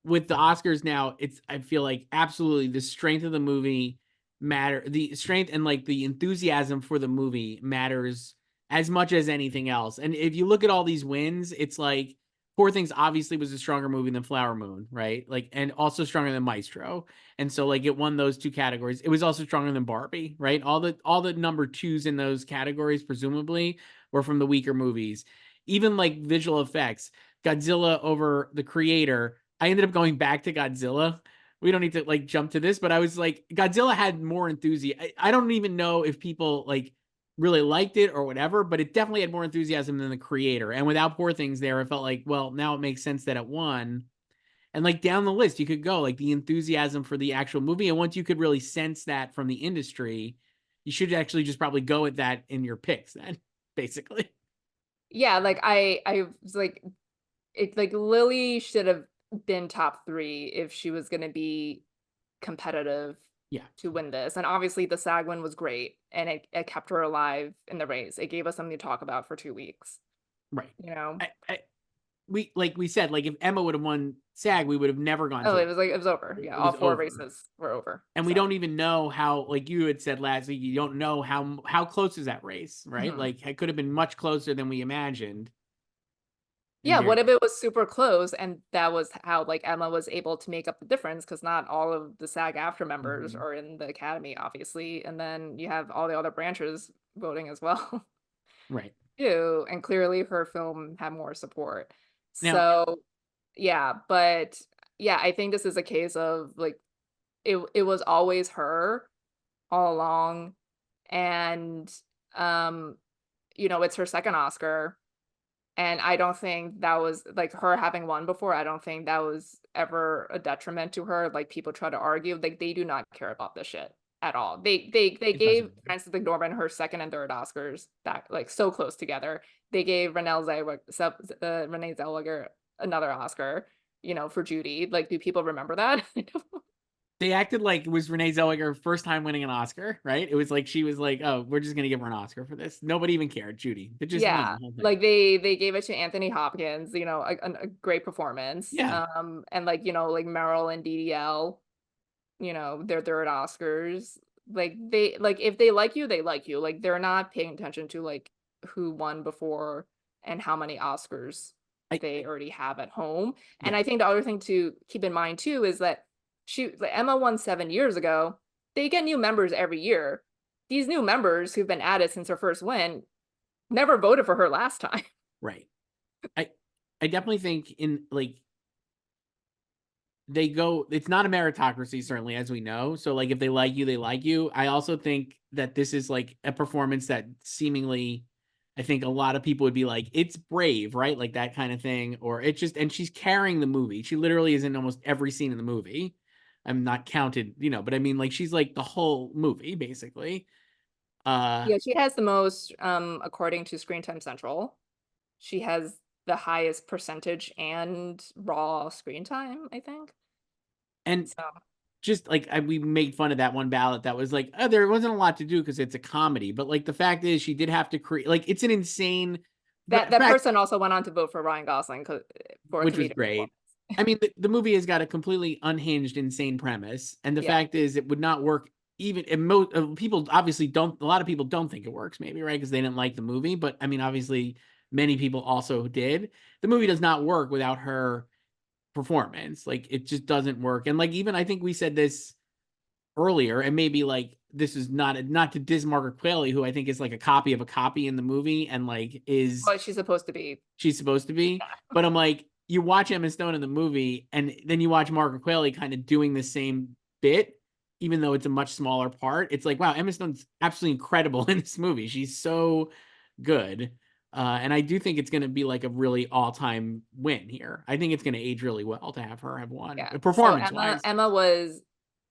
with the Oscars now, it's, I feel like absolutely the strength of the movie the strength and, like, the enthusiasm for the movie matters as much as anything else. And if you look at all these wins, it's like Poor Things obviously was a stronger movie than Flower Moon, right? Like, and also stronger than Maestro. And so, like, it won those two categories. It was also stronger than Barbie, right? All the number twos in those categories presumably were from the weaker movies. Even, like, visual effects, Godzilla over The Creator, I ended up going back to Godzilla. We don't need to, like, jump to this, but I was like, Godzilla had more enthusiasm. I don't even know if people, like, really liked it or whatever, but it definitely had more enthusiasm than The Creator. And without Poor Things there, it felt like, well, now it makes sense that it won. And, like, down the list, you could go, like, the enthusiasm for the actual movie. And once you could really sense that from the industry, you should actually just probably go with that in your picks then, basically. Yeah, like, I was like, it's like Lily should have been top 3 if she was gonna be competitive Yeah, to win this. And obviously the SAG win was great, and it kept her alive in the race. It gave us something to talk about for 2 weeks, right. you know? I we, like we said, like, if Emma would have won SAG, we would have never gone Oh, to it. it was over. Yeah, It all was 4 over. races were over. And we So, don't even know how, like you had said last week, you don't know how close is that race, right? mhm. Like, it could have been much closer than we imagined. And Yeah, there, what if it was super close and that was how, like, Emma was able to make up the difference? Because not all of the SAG-AFTRA members mhm, are in the Academy, obviously, and then you have all the other branches voting as well. right Too, and clearly her film had more support. now, So, yeah, but yeah, I think this is a case of, like, it was always her all along, and, um, it's her 2nd Oscar, and I don't think that was like, her having won before, I don't think that was ever a detriment to her, like, people try to argue, like, they do not care about this shit at all. They it doesn't gave matter. Frances McDormand her 2nd and 3rd Oscars back, like, so close together. They gave Renee Zellweger another Oscar, for Judy. Like, do people remember that? They acted like it was Renee Zellweger first time winning an Oscar, right? It was like she was like, "Oh, we're just gonna give her an Oscar for this." Nobody even cared. Judy, it just won Yeah, the whole thing. like, they gave it to Anthony Hopkins, a great performance, Yeah, and, like, like, Meryl and DDL, their 3rd Oscars. Like, if they like you, they like you. Like, they're not paying attention to, like, who won before and how many Oscars I they already have at home. And yeah, I think the other thing to keep in mind too is that Emma won 7 years ago. They get new members every year. These new members who've been added since her first win never voted for her last time. right. I I definitely think in, like, it's not a meritocracy, certainly, as we know. So like if they like you, they like you. I also think that this is like a performance that seemingly, I think a lot of people would be like, it's brave, right? Like that kind of thing. Or it just, and she's carrying the movie. She literally is in almost every scene in the movie. I'm not counted, but I mean like she's like the whole movie, basically. Yeah, she has the most, according to Screen Time Central. She has the highest percentage and raw screen time, I think. And So just like we made fun of that one ballot that was like, oh, there wasn't a lot to do because it's a comedy. But like the fact is, she did have to create, like, it's an insane the that fact, person also went on to vote for Ryan Gosling for which was comedic great. performance. I mean, the movie has got a completely unhinged, insane premise, and the Yeah. fact is, it would not work. Even and most people obviously don't. A lot of people don't think it works, maybe right because they didn't like the movie. But I mean, obviously, many people also did. The movie does not work without her performance. Like, it just doesn't work. And like, even I think we said this earlier, and maybe like this is not to diss Margaret Qualley, who I think is like a copy of a copy in the movie, and like is What she's supposed to be. she's supposed to be. Yeah. But I'm like, you watch Emma Stone in the movie, and then you watch Margaret Qualley kind of doing the same bit, even though it's a much smaller part. It's like, wow, Emma Stone's absolutely incredible in this movie. She's so good. And I do think it's going to be like a really all-time win here. I think it's going to age really well to have her have won, Yeah. So Emma performance-wise. Emma was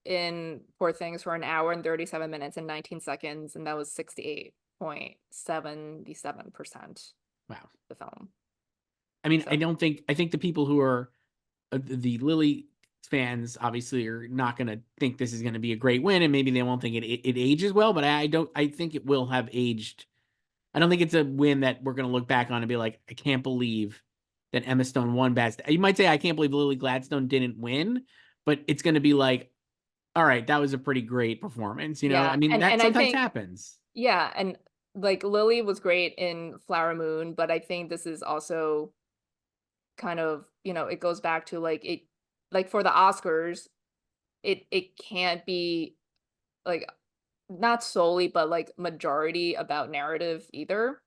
in Poor Things for an hour and 37 minutes and 19 seconds, and that was 68.77% Wow. the film. I mean, So I think the people who are the Lily fans obviously are not going to think this is going to be a great win, and maybe they won't think it ages well. But I don't. I think it will have aged. I don't think it's a win that we're going to look back on and be like, I can't believe that Emma Stone won Best. You might say I can't believe Lily Gladstone didn't win, but it's going to be like, all right, that was a pretty great performance. yeah, I mean, that and I sometimes think happens. yeah, and like Lily was great in Flower Moon, but I think this is also kind of, it goes back to like for the Oscars, it can't be like not solely, but like majority about narrative either.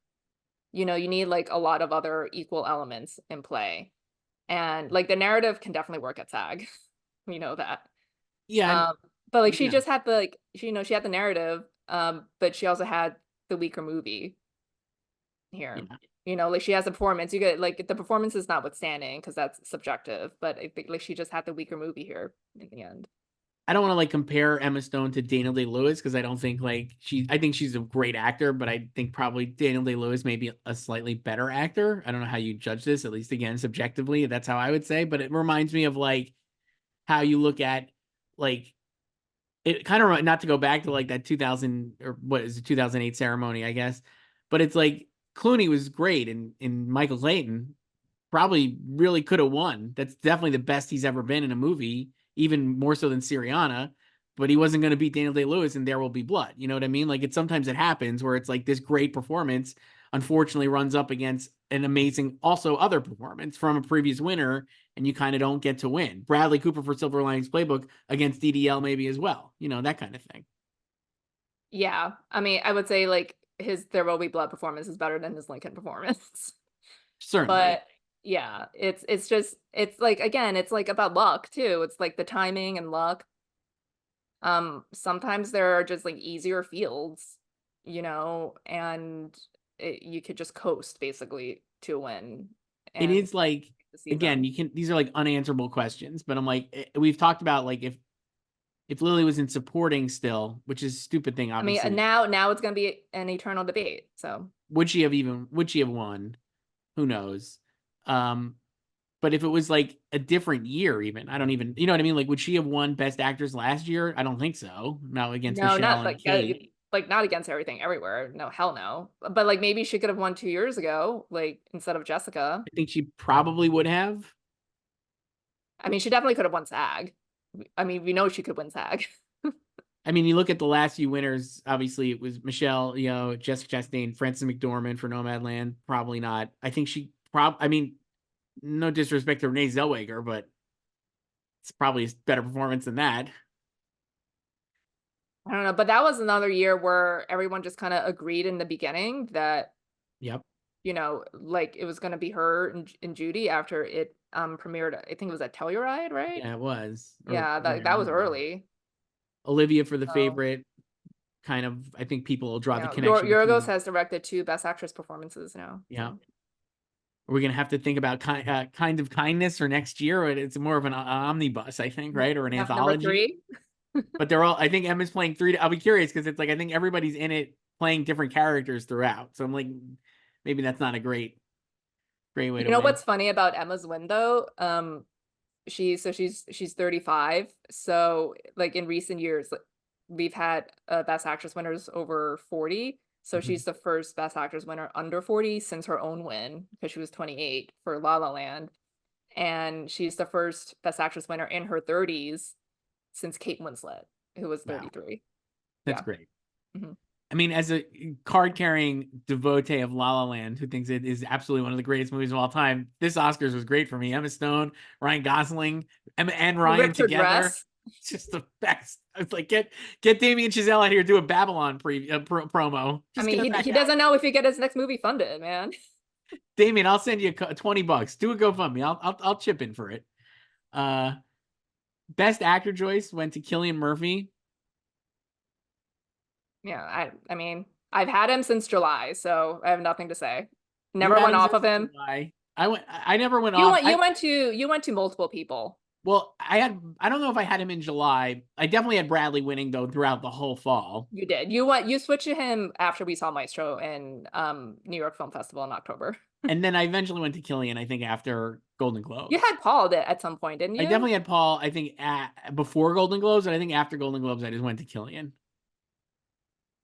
You need like a lot of other equal elements in play. And like the narrative can definitely work at SAG. We know that. Yeah, Um, but like she yeah, just had the like she had the narrative, but she also had the weaker movie here. yeah. Like she has a performance. You get like the performance is notwithstanding because that's subjective, but I think like she just had the weaker movie here in the end. I don't want to like compare Emma Stone to Daniel Day-Lewis because I don't think like I think she's a great actor, but I think probably Daniel Day-Lewis may be a slightly better actor. I don't know how you judge this, at least again, subjectively. That's how I would say, but it reminds me of like how you look at like it kind of, not to go back to like that 2000 or what is it, 2008 ceremony, I guess, but it's like Clooney was great in Michael Clayton, probably really could have won. That's definitely the best he's ever been in a movie, even more so than Syriana. But he wasn't going to beat Daniel Day-Lewis in There Will Be Blood. You know what I mean? Like sometimes it happens where it's like this great performance unfortunately runs up against an amazing also other performance from a previous winner, and you kind of don't get to win. Bradley Cooper for Silver Linings Playbook against DDL maybe as well. That kind of thing. Yeah, I mean, I would say like his There Will Be Blood performance is better than his Lincoln performance. Certainly. But yeah, it's just it's like again, it's like about luck too. It's like the timing and luck. Sometimes there are just like easier fields, and you could just coast basically to win It and is like, the again, season. these are like unanswerable questions, but I'm like, we've talked about like if Lily was in supporting still, which is a stupid thing, I mean, obviously, now it's gonna be an eternal debate. So would she have won? Who knows? Um, but if it was like a different year, even, I don't even, you know what I mean? Like, would she have won Best Actress last year? I don't think so. Not against no, Michelle not and Kate. like not against everything everywhere. No, hell no. But like maybe she could have won 2 years ago, like instead of Jessica. I think she probably would have. I mean, she definitely could have won SAG. I mean, we know she could win SAG. I mean, you look at the last few winners, obviously it was Michelle, Jessica Chastain, Frances McDormand for Nomadland. Probably not. I think I mean, no disrespect to Renee Zellweger, but it's probably a better performance than that. I don't know, but that was another year where everyone just kind of agreed in the beginning that Yep. you know, like it was going to be her and Judy after it premiered. I think it was at Telluride, right? Yeah, it was. Or Yeah, premiere, that I was don't know. early. Olivia for the So, favorite. Kind of, I think people will draw you the know, connection Yorgos between. has directed 2 Best Actress performances now. Yeah. So We're gonna have to think about kind of kindness for next year. Or it's more of an omnibus, I think, right, or an number anthology. 3. But they're all. I think Emma's playing 3. I'll be curious because it's like I think everybody's in it playing different characters throughout. So I'm like, maybe that's not a great way You to know win. what's funny about Emma's win though? She's 35. So like in recent years, like, we've had Best Actress winners over 40. So Mhm. she's the first Best Actress winner under 40 since her own win because she was 28 for La La Land, and she's the first Best Actress winner in her 30s since Kate Winslet, who was Wow, 33. that's Yeah. great. Mhm. I mean, as a card-carrying devotee of La La Land, who thinks it is absolutely one of the greatest movies of all time, this Oscars was great for me. Emma Stone, Ryan Gosling, Emma and Who Ryan ripped her together, dress? it's just the best. It's like get Damien Chazelle out here, do a Babylon promo. I Just mean, get him back he out. doesn't know if he get his next movie funded, man. Damien, I'll send you $20. Do a GoFundMe. I'll chip in for it. Uh, Best Actor Joyce went to Cillian Murphy. Yeah, I mean, I've had him since July, so I have nothing to say. You Never had went him off since of him. July. I never went You off. went you went to you went to multiple people. Well, I don't know if I had him in July. I definitely had Bradley winning though throughout the whole fall. You did. You switched to him after we saw Maestro in New York Film Festival in October. And then I eventually went to Killian, I think, after Golden You Globes. had Paul at some point, didn't I you? definitely had Paul, I think, before Golden Globes, and I think after Golden Globes, I just went to Killian.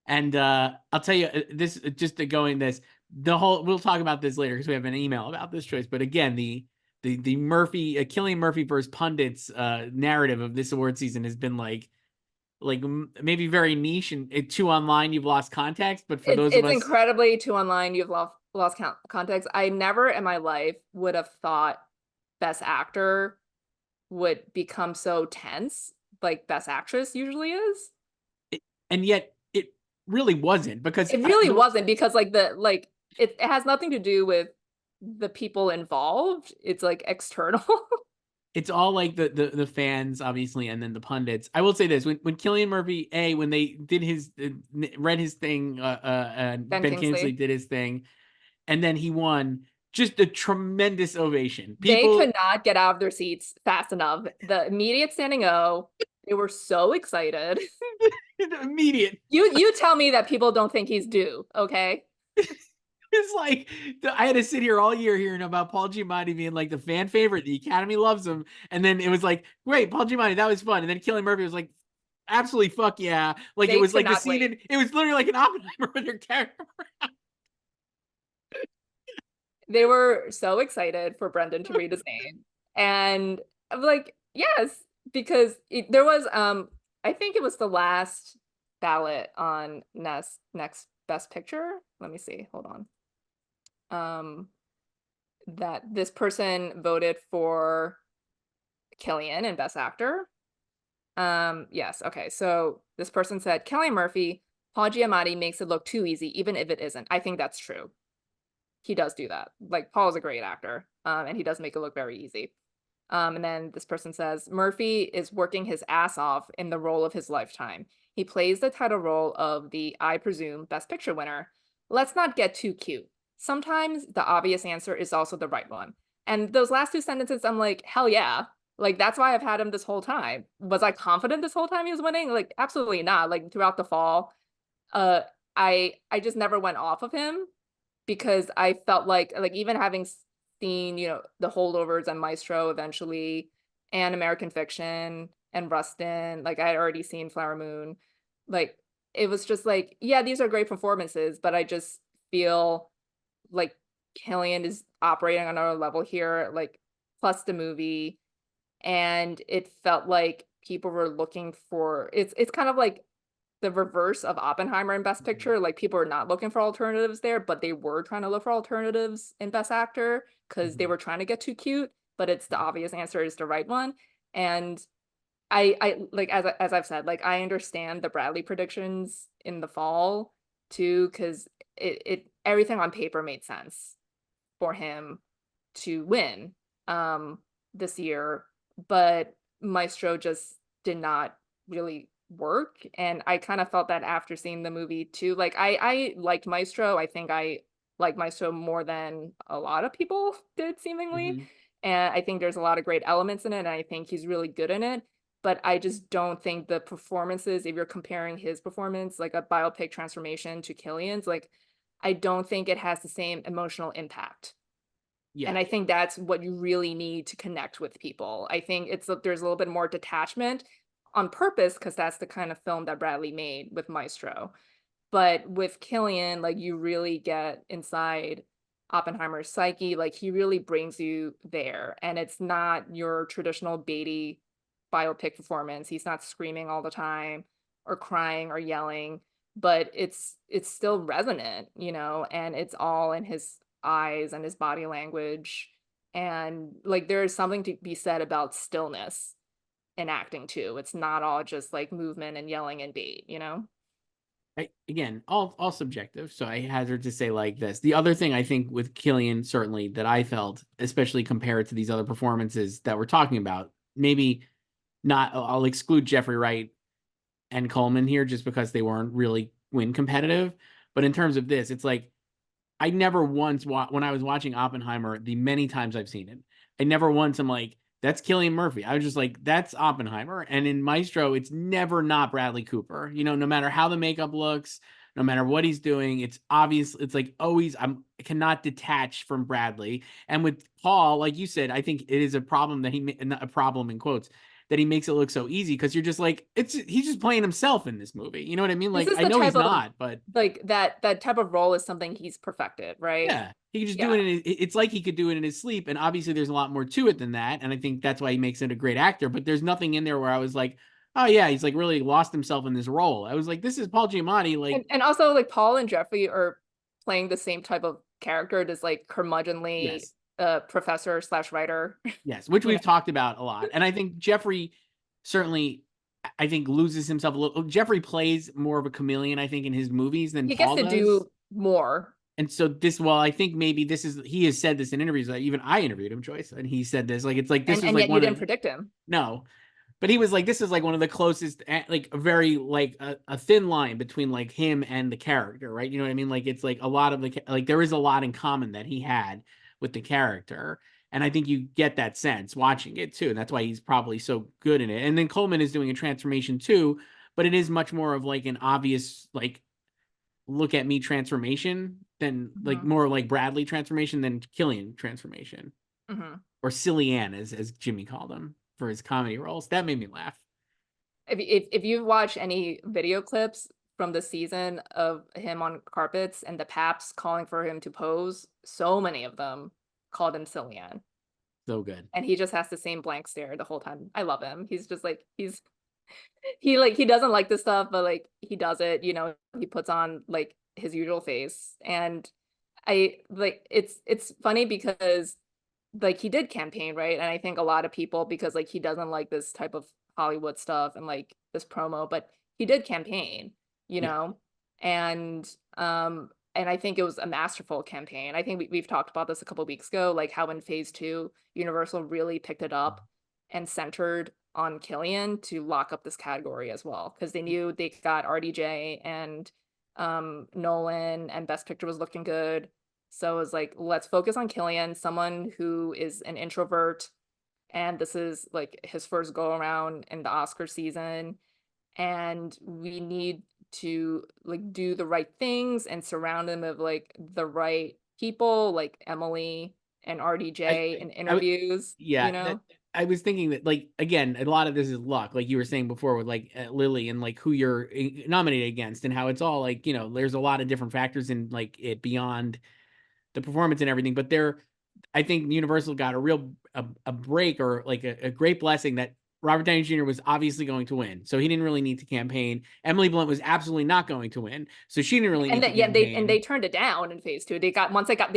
And I'll tell you this, just to go in this, we'll talk about this later because we have an email about this choice. But again, the Murphy, Cillian Murphy versus pundits narrative of this award season has been like maybe very niche and too online. You've lost context, but for those of It's us, incredibly too online. You've lost context. I never in my life would have thought Best Actor would become so tense like Best Actress usually is. and yet it really wasn't because It really wasn't because it has nothing to do with the people involved. It's like external. it's all like the fans obviously, and then the pundits. I will say this: when Cillian Murphy when they did his read his thing, Ben Ben Kingsley Kingsley. did his thing, and then he won. Just a tremendous ovation. They People could not get out of their seats fast enough. The immediate standing O, they were so excited. immediate. You tell me that people don't think he's due, okay? It's like I had to sit here all year hearing about Paul Giamatti being like the fan favorite. The Academy loves him, and then it was like, great, Paul Giamatti, that was fun. And then Cillian Murphy was like, absolutely, fuck yeah! Like it They was could like the not scene wait. in. It was literally like an Oppenheimer with their character. They were so excited for Brendan to read his name. And I'm like, yes, because there was I think it was the last ballot on next best picture. Let me see. Hold on. Um that this person voted for Killian in Best Actor. Yes, okay. So this person said Kelly Murphy, Paul Giamatti makes it look too easy, even if it isn't. I think that's true. He does do that. Like Paul is a great actor, and he does make it look very easy. And then this person says Murphy is working his ass off in the role of his lifetime. He plays the title role of the, I presume, Best Picture winner. Let's not get too cute. Sometimes the obvious answer is also the right one. And those last 2 sentences, I'm like, hell yeah. Like that's why I've had him this whole time. Was I confident this whole time he was winning? Like absolutely not. Like throughout the fall, uh, I just never went off of him because I felt like even having seen, you know, the holdovers and Maestro eventually and American Fiction and Rustin, like I had already seen Flower Moon. Like it was just like, yeah, these are great performances, but I just feel like Killian is operating on another level here, like plus the movie. And it felt like people were looking for it's kind of like the reverse of Oppenheimer in Best Picture. Like people are not looking for alternatives there, but they were trying to look for alternatives in Best Actor because they were trying to get too cute, but it's the obvious answer is the right one. And I like as I've said, like I understand the Bradley predictions in the fall too, because it everything on paper made sense for him to win this year, but Maestro just did not really work. And I kind of felt that after seeing the movie too. Like I liked Maestro. I think I like Maestro more than a lot of people did, seemingly. Mhm. And I think there's a lot of great elements in it, and I think he's really good in it. But I just don't think the performances, if you're comparing his performance, like a biopic transformation to Killian's, like I don't think it has the same emotional impact. And Yeah. I think that's what you really need to connect with people. I think there's a little bit more detachment on purpose, because that's the kind of film that Bradley made with Maestro. But with Killian, like you really get inside Oppenheimer's psyche. Like he really brings you there. And it's not your traditional Beatty biopic performance. He's not screaming all the time or crying or yelling, but it's still resonant, and it's all in his eyes and his body language. And like there is something to be said about stillness in acting too. It's not all just like movement and yelling and bait. Again, all subjective. So I hazard to say like this. The other thing I think with Killian, certainly that I felt, especially compared to these other performances that we're talking about, maybe not, I'll exclude Jeffrey Wright and Coleman here just because they weren't really win competitive. But in terms of this, it's like I never once when I was watching Oppenheimer, the many times I've seen it, I never once I'm like, that's Cillian Murphy. I was just like, that's Oppenheimer. And in Maestro, it's never not Bradley Cooper. No matter how the makeup looks, no matter what he's doing, it's obvious. It's like always, I cannot detach from Bradley. And with Paul, like you said, I think it is a problem that not a problem in quotes, that he makes it look so easy, because you're just like, he's just playing himself in this movie. You know what I mean? This Like, is I the know he's type of not, but like that type of role is something he's perfected, right? yeah, he could just do Yeah. it it's like he could do it in his sleep. And obviously there's a lot more to it than that. And I think that's why he makes it a great actor. But there's nothing in there where I was like, oh yeah, he's like really lost himself in this role. I was like, this is Paul Giamatti. Like, And also like Paul and Jeffrey are playing the same type of character, this like curmudgeonly yes, professor slash writer. yes, which you know, we've talked about a lot. And I think Jeffrey certainly, I think, loses himself a little. Jeffrey plays more of a chameleon, I think, in his movies than he gets Paul to does. do more. And so well, I think maybe he has said this in interviews. Like, even I interviewed him, Joyce, and he said this. Like, it's like this And was like yet you one didn't of predict him. no, but he was like, this is like one of the closest, like a very like a thin line between like him and the character, right? You know what I mean? Like it's like a lot of like there is a lot in common that he had with the character, and I think you get that sense watching it too, and that's why he's probably so good in it. And then Coleman is doing a transformation too, but it is much more of like an obvious like look at me transformation than like Hmm. more like Bradley transformation than Killian transformation, Hmm. or Silly Ann as Jimmy called him for his comedy roles. That made me laugh. If you've watched any video clips from the season of him on carpets and the paps calling for him to pose, so many of them called him Cillian. So good. And he just has the same blank stare the whole time. I love him. He's just like he doesn't like this stuff, but like he does it, he puts on like his usual face. And I like it's funny because like he did campaign, right? And I think a lot of people, because like he doesn't like this type of Hollywood stuff and like this promo, but he did campaign, you Yeah. know? And and I think it was a masterful campaign. I think we've talked about this a couple of weeks ago, like how in phase two, Universal really picked it up and centered on Killian to lock up this category as well, because they knew they got RDJ and Nolan, and Best Picture was looking good. So it was like, let's focus on Killian, someone who is an introvert, and this is like his first go around in the Oscar season, and we need to like do the right things and surround him with like the right people, like Emily and I, RDJ in I, interviews, yeah, that I was thinking that like again, a lot of this is luck, like you were saying before with like Lily and like who you're nominated against and how it's all like there's a lot of different factors in like it beyond the performance and everything. But I think Universal got a real a break or like a great blessing that Robert Downey Jr. was obviously going to win, so he didn't really need to campaign. Emily Blunt was absolutely not going to win, so she didn't really and need to that yeah they campaign. turned it down in phase two. They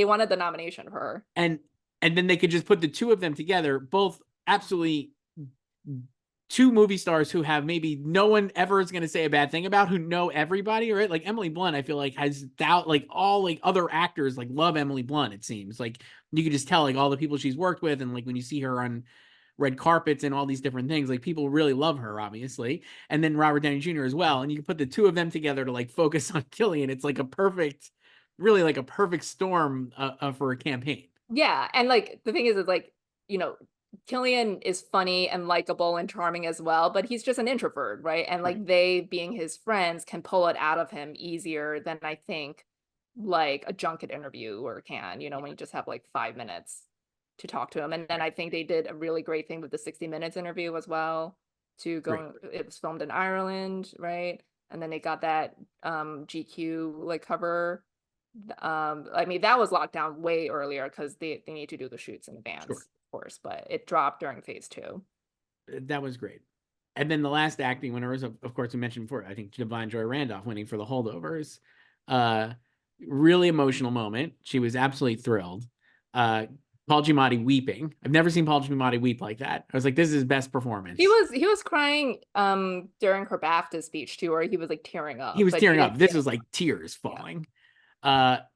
wanted the nomination for her. And then they could just put the two of them together, both absolutely two movie stars who have maybe no one ever is going to say a bad thing about, who know everybody, right? Like Emily Blunt, I feel like has doubt, like all like other actors like love Emily Blunt. It seems like you could just tell like all the people she's worked with, and like when you see her on red carpets and all these different things, like people really love her, obviously. And then Robert Downey Jr. as well. And you can put the two of them together to like focus on Killian. It's like a perfect, really like a perfect storm for a campaign. Yeah, and like the thing is like, you know, Killian is funny and likable and charming as well, but he's just an introvert, right? And Right. like they being his friends can pull it out of him easier than I think like a junket interviewer can, you know, when you just have like 5 minutes to talk to him. And then I think they did a really great thing with the 60 Minutes interview as well. To Right. go, it was filmed in Ireland, right? And then they got that GQ like cover. I mean, that was locked down way earlier because they need to do the shoots in advance, Sure. of course, but it dropped during phase 2. That was great. And then the last acting winner was, of course, we mentioned before, I think Divine Joy Randolph winning for The Holdovers. Uh, really emotional moment. She was absolutely thrilled. Paul Giamatti weeping. I've never seen Paul Giamatti weep like that. I was like, this is his best He performance. was crying during her BAFTA speech too, where he was like tearing He up, was but you tearing didn't up. see This him. was like tears Yeah. falling.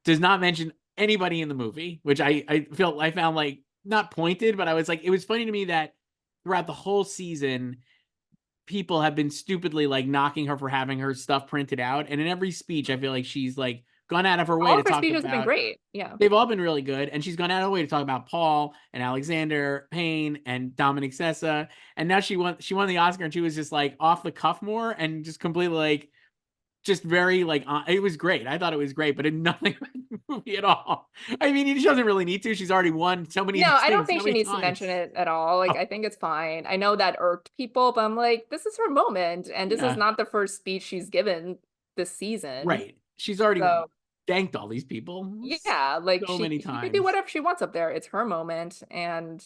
Does not mention anybody in the movie, which I found like not pointed, but I was like, it was funny to me that throughout the whole season, people have been stupidly like knocking her for having her stuff printed out. And in every speech, I feel like she's like gone out of her way All to of her talk speeches have been about, great. Yeah. they've all been really good. And she's gone out of her way to talk about Paul and Alexander Payne and Dominic Sessa. And now she won the Oscar, and she was just like off the cuff more and just completely like, just very like it was great. I thought it was great, but it nothing about the movie at all. I mean, she doesn't really need to. She's already won so many of No, these I don't things so think she many needs to mention times. it at all. Like, Oh, I think it's fine. I know that irked people, but I'm like, this is her moment, and this is yeah, not the first speech she's given this season. right. She's already So thanked all these people yeah, like so many she can do times. whatever she wants up there. It's her moment, and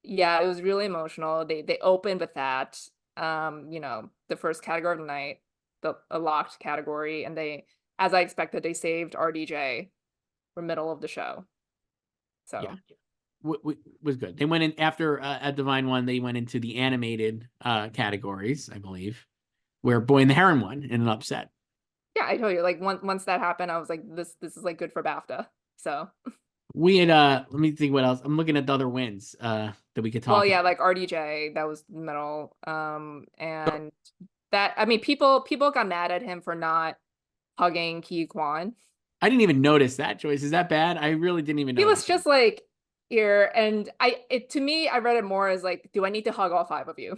yeah, it was really emotional. They opened with that, you know, the first category of the night, the a locked category, and they, as I expected, they saved RDJ for middle of the show. Yeah, So was good. They went in after at Divine One. They went into the animated categories, I believe, where Boy and the Heron won in an upset. yeah, I told you, like once that happened, I was like, this is like good for BAFTA. So We had let me think what else. I'm looking at the other wins that we could well, talk yeah, about. like RDJ, that was middle. And that, I mean, people got mad at him for not hugging Ki Kwan. I didn't even notice that, Joyce. Is that bad? I really didn't even He notice was it. just like here, and to me, I read it more as like, do I need to hug all 5 of you?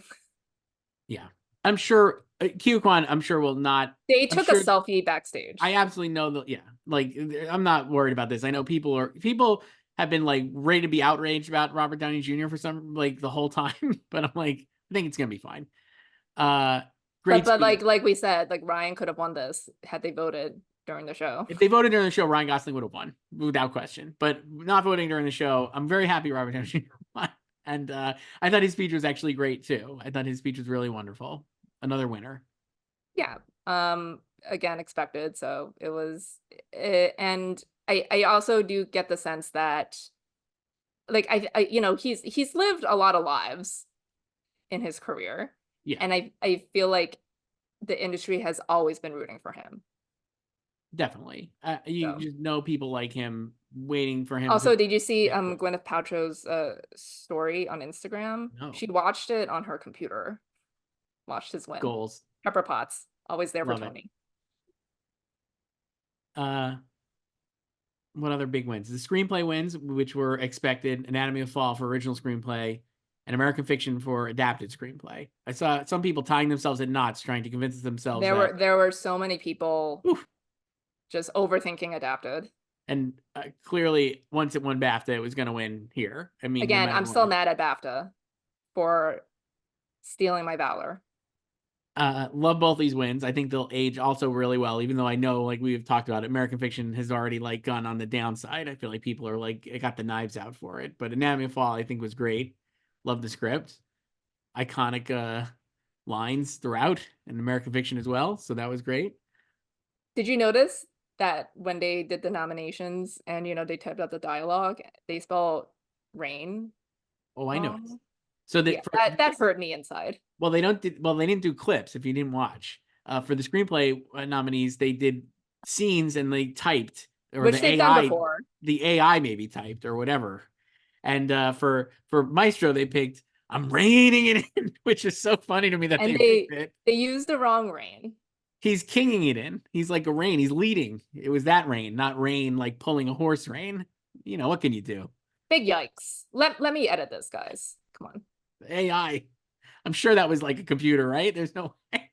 Yeah. I'm sure Kyukwan, I'm sure will not. They I'm took a sure selfie I backstage. absolutely know that. Yeah. Like I'm not worried about this. I know people have been like ready to be outraged about Robert Downey Jr. for some like the whole time, but I'm like, I think it's gonna be fine. Uh But Great speech. like we said, like Ryan could have won this had they voted during the show. If they voted during the show, Ryan Gosling would have won without question. But not voting during the show, I'm very happy Robert Downey Jr. won. And I thought his speech was actually great too. I thought his speech was really wonderful. Another winner. Yeah. Again, expected. So it was, and I also do get the sense that like I you know, he's lived a lot of lives in his career, Yeah, and I feel like the industry has always been rooting for him. definitely. You So just know people like him waiting for him to also, did you see get good. Gwyneth Paltrow's story on Instagram? No She watched it on her computer, watched his win. goals. Pepper Potts, always there for Love it. Tony. Uh, what other big wins? The screenplay wins, which were expected. Anatomy of Fall for original screenplay, and American Fiction for adapted screenplay. I saw some people tying themselves in knots trying to convince themselves that. There were so many people Oof, just overthinking adapted. and clearly, once it won BAFTA, it was going to win here. I mean, no Again, matter I'm still what. mad at BAFTA for stealing my valor. Love both these wins. I think they'll age also really well, even though I know, like we've talked about it, American Fiction has already like gone on the downside. I feel like people are like, it got the knives out for it. But Anatomy of Fall, I think, was great. Love the script. Iconic lines throughout, and American Fiction as well. So that was great. Did you notice that when they did the nominations and you know they typed out the dialogue, they spelled rain Oh, I noticed. wrong? So Yeah, that hurt me inside. well, they didn't do clips if you didn't watch. For the screenplay nominees, they did scenes and they typed, or Which they've done before. the AI maybe typed or whatever. And for Maestro, they picked "I'm reining it in," which is so funny to me that And they picked it. they used the wrong rain. He's kinging it in. He's like a rein. He's leading. It was that rein, not rein like pulling a horse rein. You know, what can you do? Big yikes. Let me edit this, guys. Come on. AI. I'm sure that was like a computer, right? There's no way.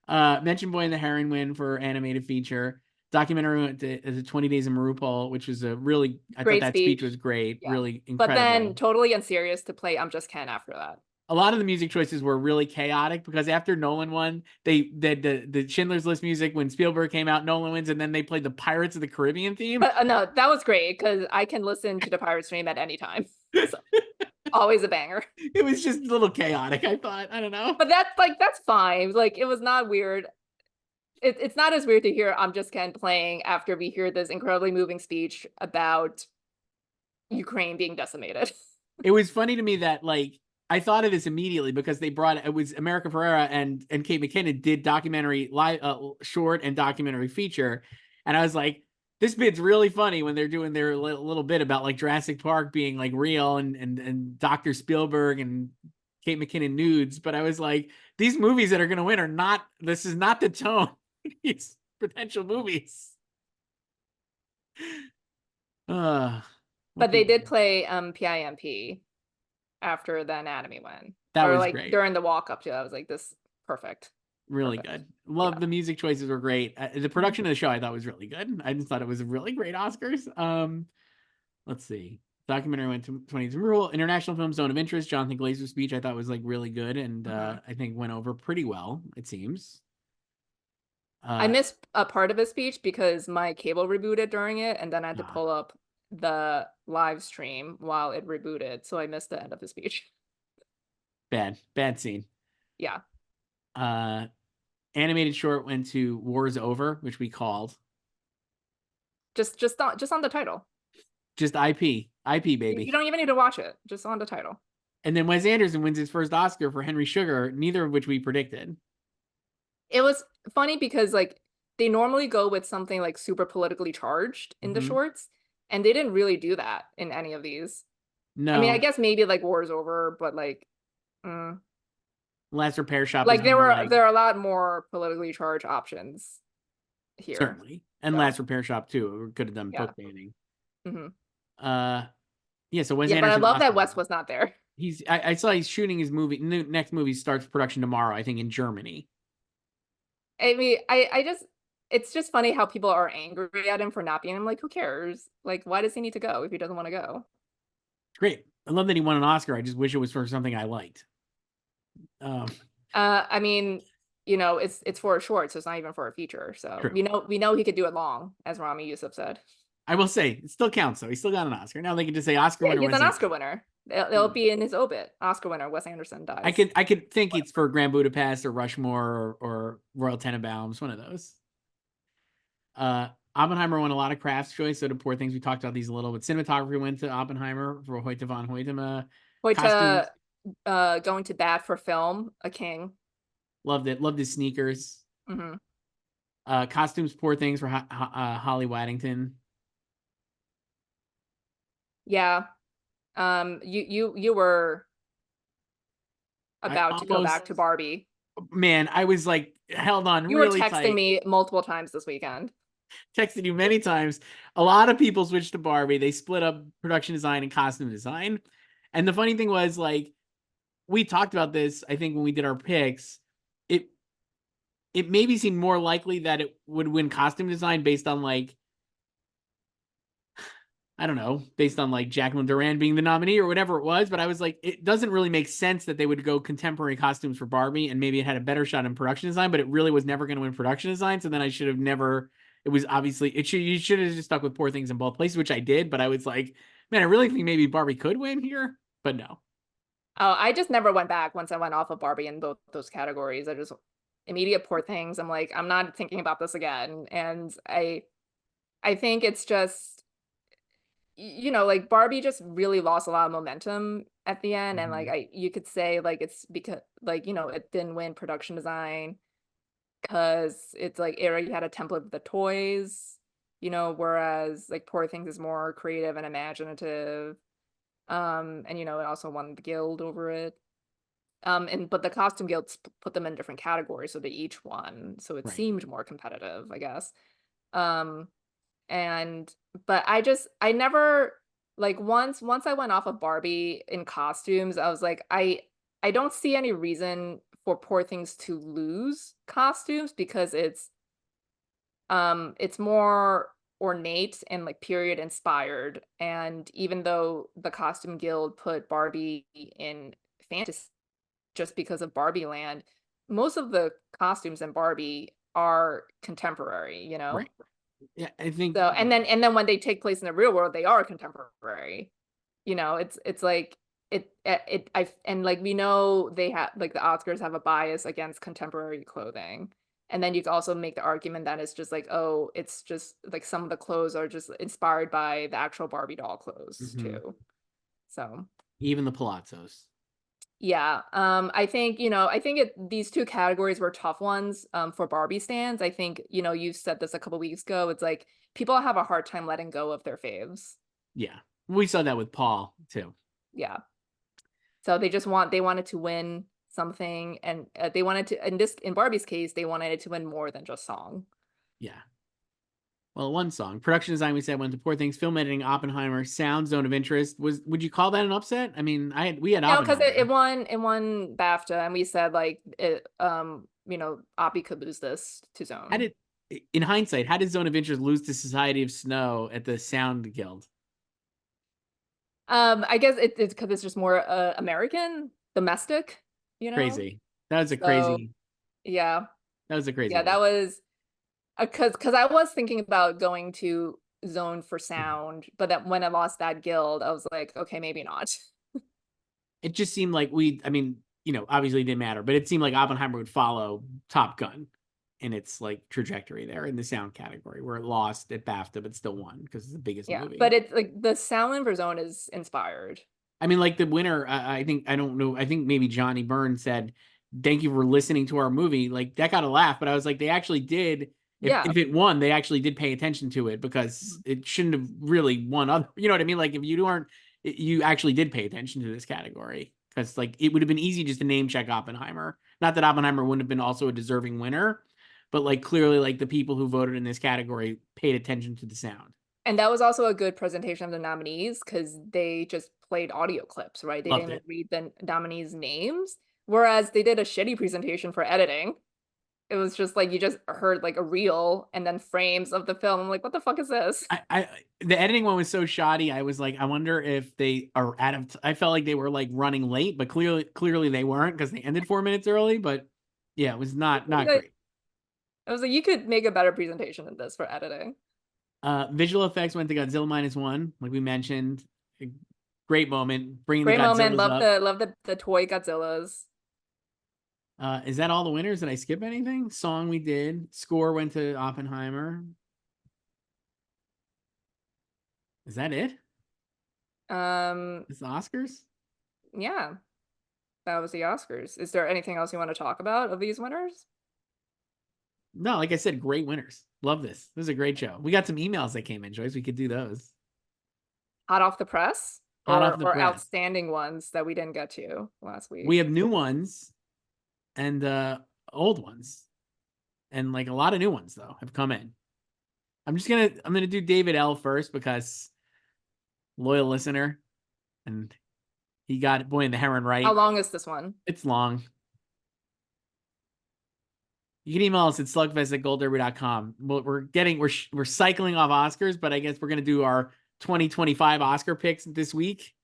Mention Boy and the Heron win for animated feature. Documentary went to 20 Days in Marupol, which was a really, I Great thought that speech was great, Yeah. really But incredible. then totally unserious to play I'm Just Ken after that. A lot of the music choices were really chaotic because after Nolan won, they did the Schindler's List music when Spielberg came out, Nolan wins, and then they played the Pirates of the Caribbean theme. But no, that was great because I can listen to the Pirates stream at any time. So, always a banger. It was just a little chaotic, I thought. I don't know. But that's fine. Like, it was not weird. It's not as weird to hear I'm Just Ken playing after we hear this incredibly moving speech about Ukraine being decimated. It was funny to me that like I thought of this immediately because it was America Ferrera and Kate McKinnon did documentary live short and documentary feature, and I was like, this bit's really funny when they're doing their little bit about like Jurassic Park being like real and Dr. Spielberg and Kate McKinnon nudes, but I was like, these movies that are going to win are not. This is not the tone. These potential movies. But they did play PIMP after the anatomy win. That or was like great. During the walk up to that, I was like, this perfect. Really Perfect. good. Love the music choices were great. The production of the show I thought was really good. I just thought it was a really great Oscars. Let's see. Documentary went to 20th Rule. International Film Zone of Interest. Jonathan Glazer's speech I thought was like really good and I think went over pretty well, it seems. I missed a part of his speech because my cable rebooted during it, and then I had to pull up the live stream while it rebooted, so I missed the end of his speech. Bad scene. Yeah. Animated short went to War's Over, which we called. Just on the title. Just IP, baby. You don't even need to watch it. Just on the title. And then Wes Anderson wins his first Oscar for Henry Sugar, neither of which we predicted. It was funny because like they normally go with something like super politically charged in the shorts, and they didn't really do that in any of these. No. I mean, I guess maybe like War's Over, but like Last Repair Shop. Like there are a lot more politically charged options here. Certainly. And so. Last Repair Shop too. Could have done book banning. Yeah, so Wes Anderson. But I love that Wes was not there. I saw he's shooting his movie. Next movie starts production tomorrow, I think, in Germany. I mean, it's just funny how people are angry at him for not being. I'm like, who cares? Like, why does he need to go if he doesn't want to go? Great. I love that he won an Oscar. I just wish it was for something I liked. I mean, you know, it's for a short, so it's not even for a feature. So true. we know he could do it long, as Rami Youssef said. I will say it still counts though. He still got an Oscar. Now they can just say Oscar winner. He's an Oscar winner. It'll be in his obit. Oscar winner. Wes Anderson dies. I could think it's for Grand Budapest or Rushmore or Royal Tenenbaums, one of those. Oppenheimer won a lot of crafts choice. So to Poor Things, we talked about these a little, but cinematography went to Oppenheimer for Hoyte van Hoytema. Hoyte going to bat for film, a king. Loved it. Loved his sneakers. Costumes, Poor Things for Holly Waddington. Yeah. You were about to go back to Barbie. Man, I was like held on. You really were texting me multiple times this weekend. Texted you many times. A lot of people switched to Barbie. They split up production design and costume design. And the funny thing was, like, we talked about this, I think, when we did our picks. It maybe seemed more likely that it would win costume design based on, like, I don't know, based on like Jacqueline Duran being the nominee or whatever it was. But I was like, it doesn't really make sense that they would go contemporary costumes for Barbie and maybe it had a better shot in production design, but it really was never going to win production design. So then I should have never, it was obviously, you should have just stuck with Poor Things in both places, which I did. But I was like, man, I really think maybe Barbie could win here, but no. Oh, I just never went back once I went off of Barbie in both those categories. I just immediate Poor Things. I'm like, I'm not thinking about this again. And I think it's just, you know, like Barbie just really lost a lot of momentum at the end, and like Mhm. you could say like it's because like you know it didn't win production design because it's like it already had a template of the toys, you know, whereas like Poor Things is more creative and imaginative. And you know, it also won the Guild over it. And but the costume guilds put them in different categories, so they each won. So it Right. seemed more competitive, I guess. Um, and but I never like once I went off of Barbie in costumes, I was like, I don't see any reason for Poor Things to lose costumes because it's more ornate and like period inspired. And even though the costume guild put Barbie in fantasy just because of Barbie Land, most of the costumes in Barbie are contemporary, you know? Right. Yeah, I think So and then when they take place in the real world, they are contemporary. You know, it's like and like we know they have like the Oscars have a bias against contemporary clothing. And then you can also make the argument that it's just like, oh, it's just like some of the clothes are just inspired by the actual Barbie doll clothes mhm, too. So even the palazzos. yeah, I think, you know, I think these two categories were tough ones for Barbie stands. I think, you know, you said this a couple weeks ago. It's like people have a hard time letting go of their faves. Yeah. We saw that with Paul too. Yeah. So they wanted to win something, and they wanted to in Barbie's case, they wanted it to win more than just song. Yeah. Well, one song. Production design we said went to Poor Things. Film editing, Oppenheimer. Sound, Zone of Interest. Would you call that an upset? I mean, we had No, because Oppenheimer. it won BAFTA, and we said like you know, Oppie could lose this to How Zone. did in hindsight, how did Zone of Interest lose to Society of Snow at the Sound Guild? I guess it's because it's just more American, domestic, you know? Crazy. That was a So crazy yeah, that was a crazy yeah, that one. was because I was thinking about going to Zone for Mhm. sound, but that when I lost that guild, I was like, okay, maybe not. It just seemed like I mean, obviously it didn't matter, but it seemed like Oppenheimer would follow Top Gun in its like trajectory there in the sound category where it lost at BAFTA but still won because it's the biggest Yeah, movie. but it's like the sound for Zone is inspired. I mean, like the winner, I think I don't know. I think maybe Johnny Byrne said, "Thank you for listening to our movie." Like that got a laugh, but I was like, they actually did. Yeah. If it won, they actually did pay attention to it because Mhm. it shouldn't have really won. Other, you know what I mean? Like if you aren't, you actually did pay attention to this category because like it would have been easy just to name check Oppenheimer. Not that Oppenheimer wouldn't have been also a deserving winner, but like clearly, like the people who voted in this category paid attention to the sound. And that was also a good presentation of the nominees because they just played audio clips, right? They Loved didn't even it. read the nominees' names, whereas they did a shitty presentation for editing. It was just like you just heard like a reel and then frames of the film. I'm like, what the fuck is this? I the editing one was so shoddy. I was like, I wonder if they are out of. I felt like they were like running late, but clearly they weren't because they ended 4 minutes early. But yeah, it was not Like, great. I was like, you could make a better presentation than this for editing. Visual effects went to Godzilla -1, like we mentioned. A great moment, bringing the Great moment. Godzillas Love up. the toy Godzillas. Is that all the winners? Did I skip anything? Song we did. Score went to Oppenheimer. Is that it? Um, It's the Oscars? yeah, that was the Oscars. Is there anything else you want to talk about of these winners? No, like I said, great winners. Love this. This is a great show. We got some emails that came in, Joyce. We could do those. Hot off the press Hot off the or press. outstanding ones that we didn't get to last We week? have new ones and old ones. And like a lot of new ones though have come in. I'm gonna do David L first because loyal listener and he got Boy and the Heron How right. long is this one? It's long. You can email us at slugfest@goldderby.com. We're cycling off Oscars, but I guess we're gonna do our 2025 Oscar picks this week.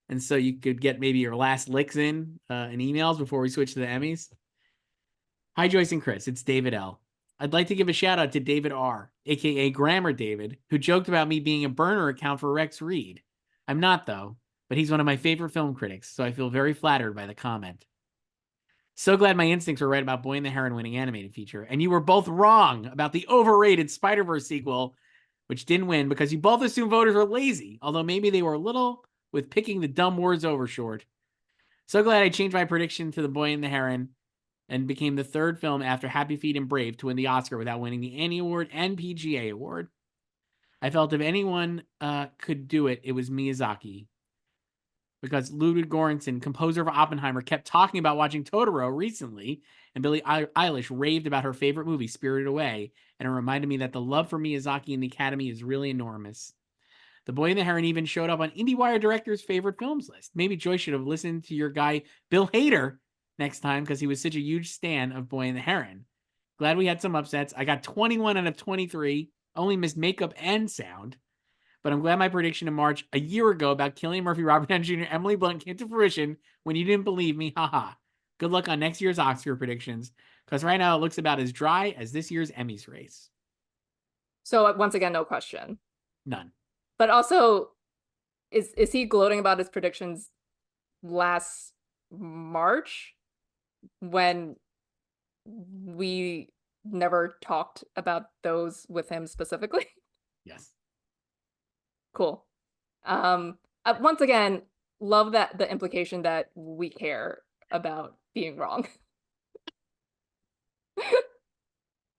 And so you could get maybe your last licks in emails before we switch to the Emmys. Hi, Joyce and Chris. It's David L. I'd like to give a shout out to David R., aka Grammar David, who joked about me being a burner account for Rex Reed. I'm not, though, but he's one of my favorite film critics, so I feel very flattered by the comment. So glad my instincts were right about Boy and the Heron winning animated feature, and you were both wrong about the overrated Spider-Verse sequel which didn't win because you both assumed voters were lazy, although maybe they were a little with picking the dumb words over short. So glad I changed my prediction to The Boy and the Heron and became the third film after Happy Feet and Brave to win the Oscar without winning the Annie Award and PGA Award. I felt if anyone could do it, it was Miyazaki. Because Ludwig Göransson, composer of Oppenheimer, kept talking about watching Totoro recently, and Billie Eilish raved about her favorite movie, Spirited Away, and it reminded me that the love for Miyazaki in the Academy is really enormous. The Boy and the Heron even showed up on IndieWire directors' favorite films list. Maybe Joyce should have listened to your guy, Bill Hader, next time because he was such a huge stan of Boy and the Heron. Glad we had some upsets. I got 21 out of 23, only missed makeup and sound. But I'm glad my prediction in March a year ago about Cillian Murphy, Robert Downey Jr., Emily Blunt came to fruition when you didn't believe me. Haha. Good luck on next year's Oscar predictions, because right now it looks about as dry as this year's Emmys race. So once again, no question. None. But also, is he gloating about his predictions last March when we never talked about those with him specifically? Yes. Cool. Once again, love that the implication that we care about being wrong.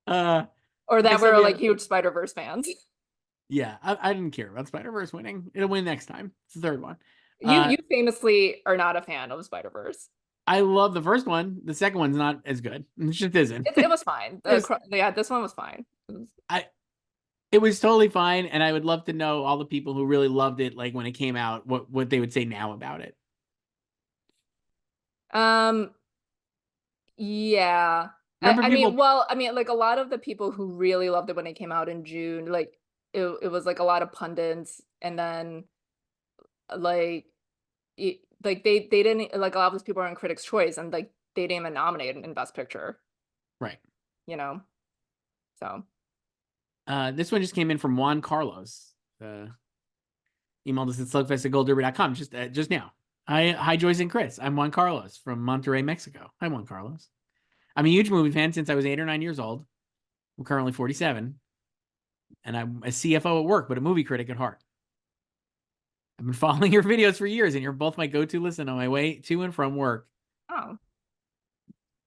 Or that we're like huge Spider-Verse fans. Yeah, I didn't care about Spider-Verse winning. It'll win next time. It's the third one. You famously are not a fan of Spider-Verse. I love the first one. The second one's not as good. It just isn't. It was fine. Yeah, this one was fine. It was totally fine, and I would love to know all the people who really loved it, like when it came out, what they would say now about it. Yeah. I mean, like a lot of the people who really loved it when it came out in June, like it was like a lot of pundits, and then like they didn't, like a lot of those people are in Critics' Choice, and like they didn't even nominate in Best Picture. Right. You know. So. This one just came in from Juan Carlos. Emailed us at slugfest@goldderby.com just now. Hi, Joyce and Chris. I'm Juan Carlos from Monterrey, Mexico. Hi, Juan Carlos. I'm a huge movie fan since I was 8 or 9 years old. I'm currently 47, and I'm a CFO at work, but a movie critic at heart. I've been following your videos for years, and you're both my go-to listen on my way to and from work. Oh.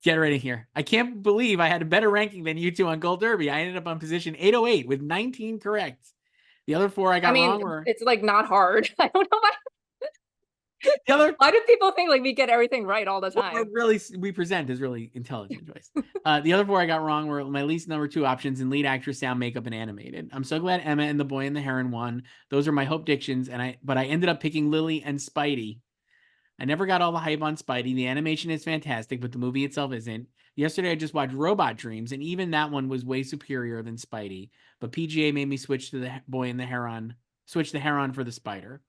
Get ready here. I can't believe I had a better ranking than you two on Gold Derby. I ended up on position 808 with 19 correct. The other 4 I got wrong were... It's like not hard. I don't know why. Why do people think like we get everything right all the time? We present as really intelligent, Joyce. The other 4 I got wrong were my least number 2 options in lead actress, sound, makeup, and animated. I'm so glad Emma and The Boy and the Heron won. Those are my hope dictions, but I ended up picking Lily and Spidey. I never got all the hype on Spidey. The animation is fantastic, but the movie itself isn't. Yesterday, I just watched Robot Dreams, and even that one was way superior than Spidey. But PGA made me switch to The Boy and the Heron, switch the Heron for the Spider.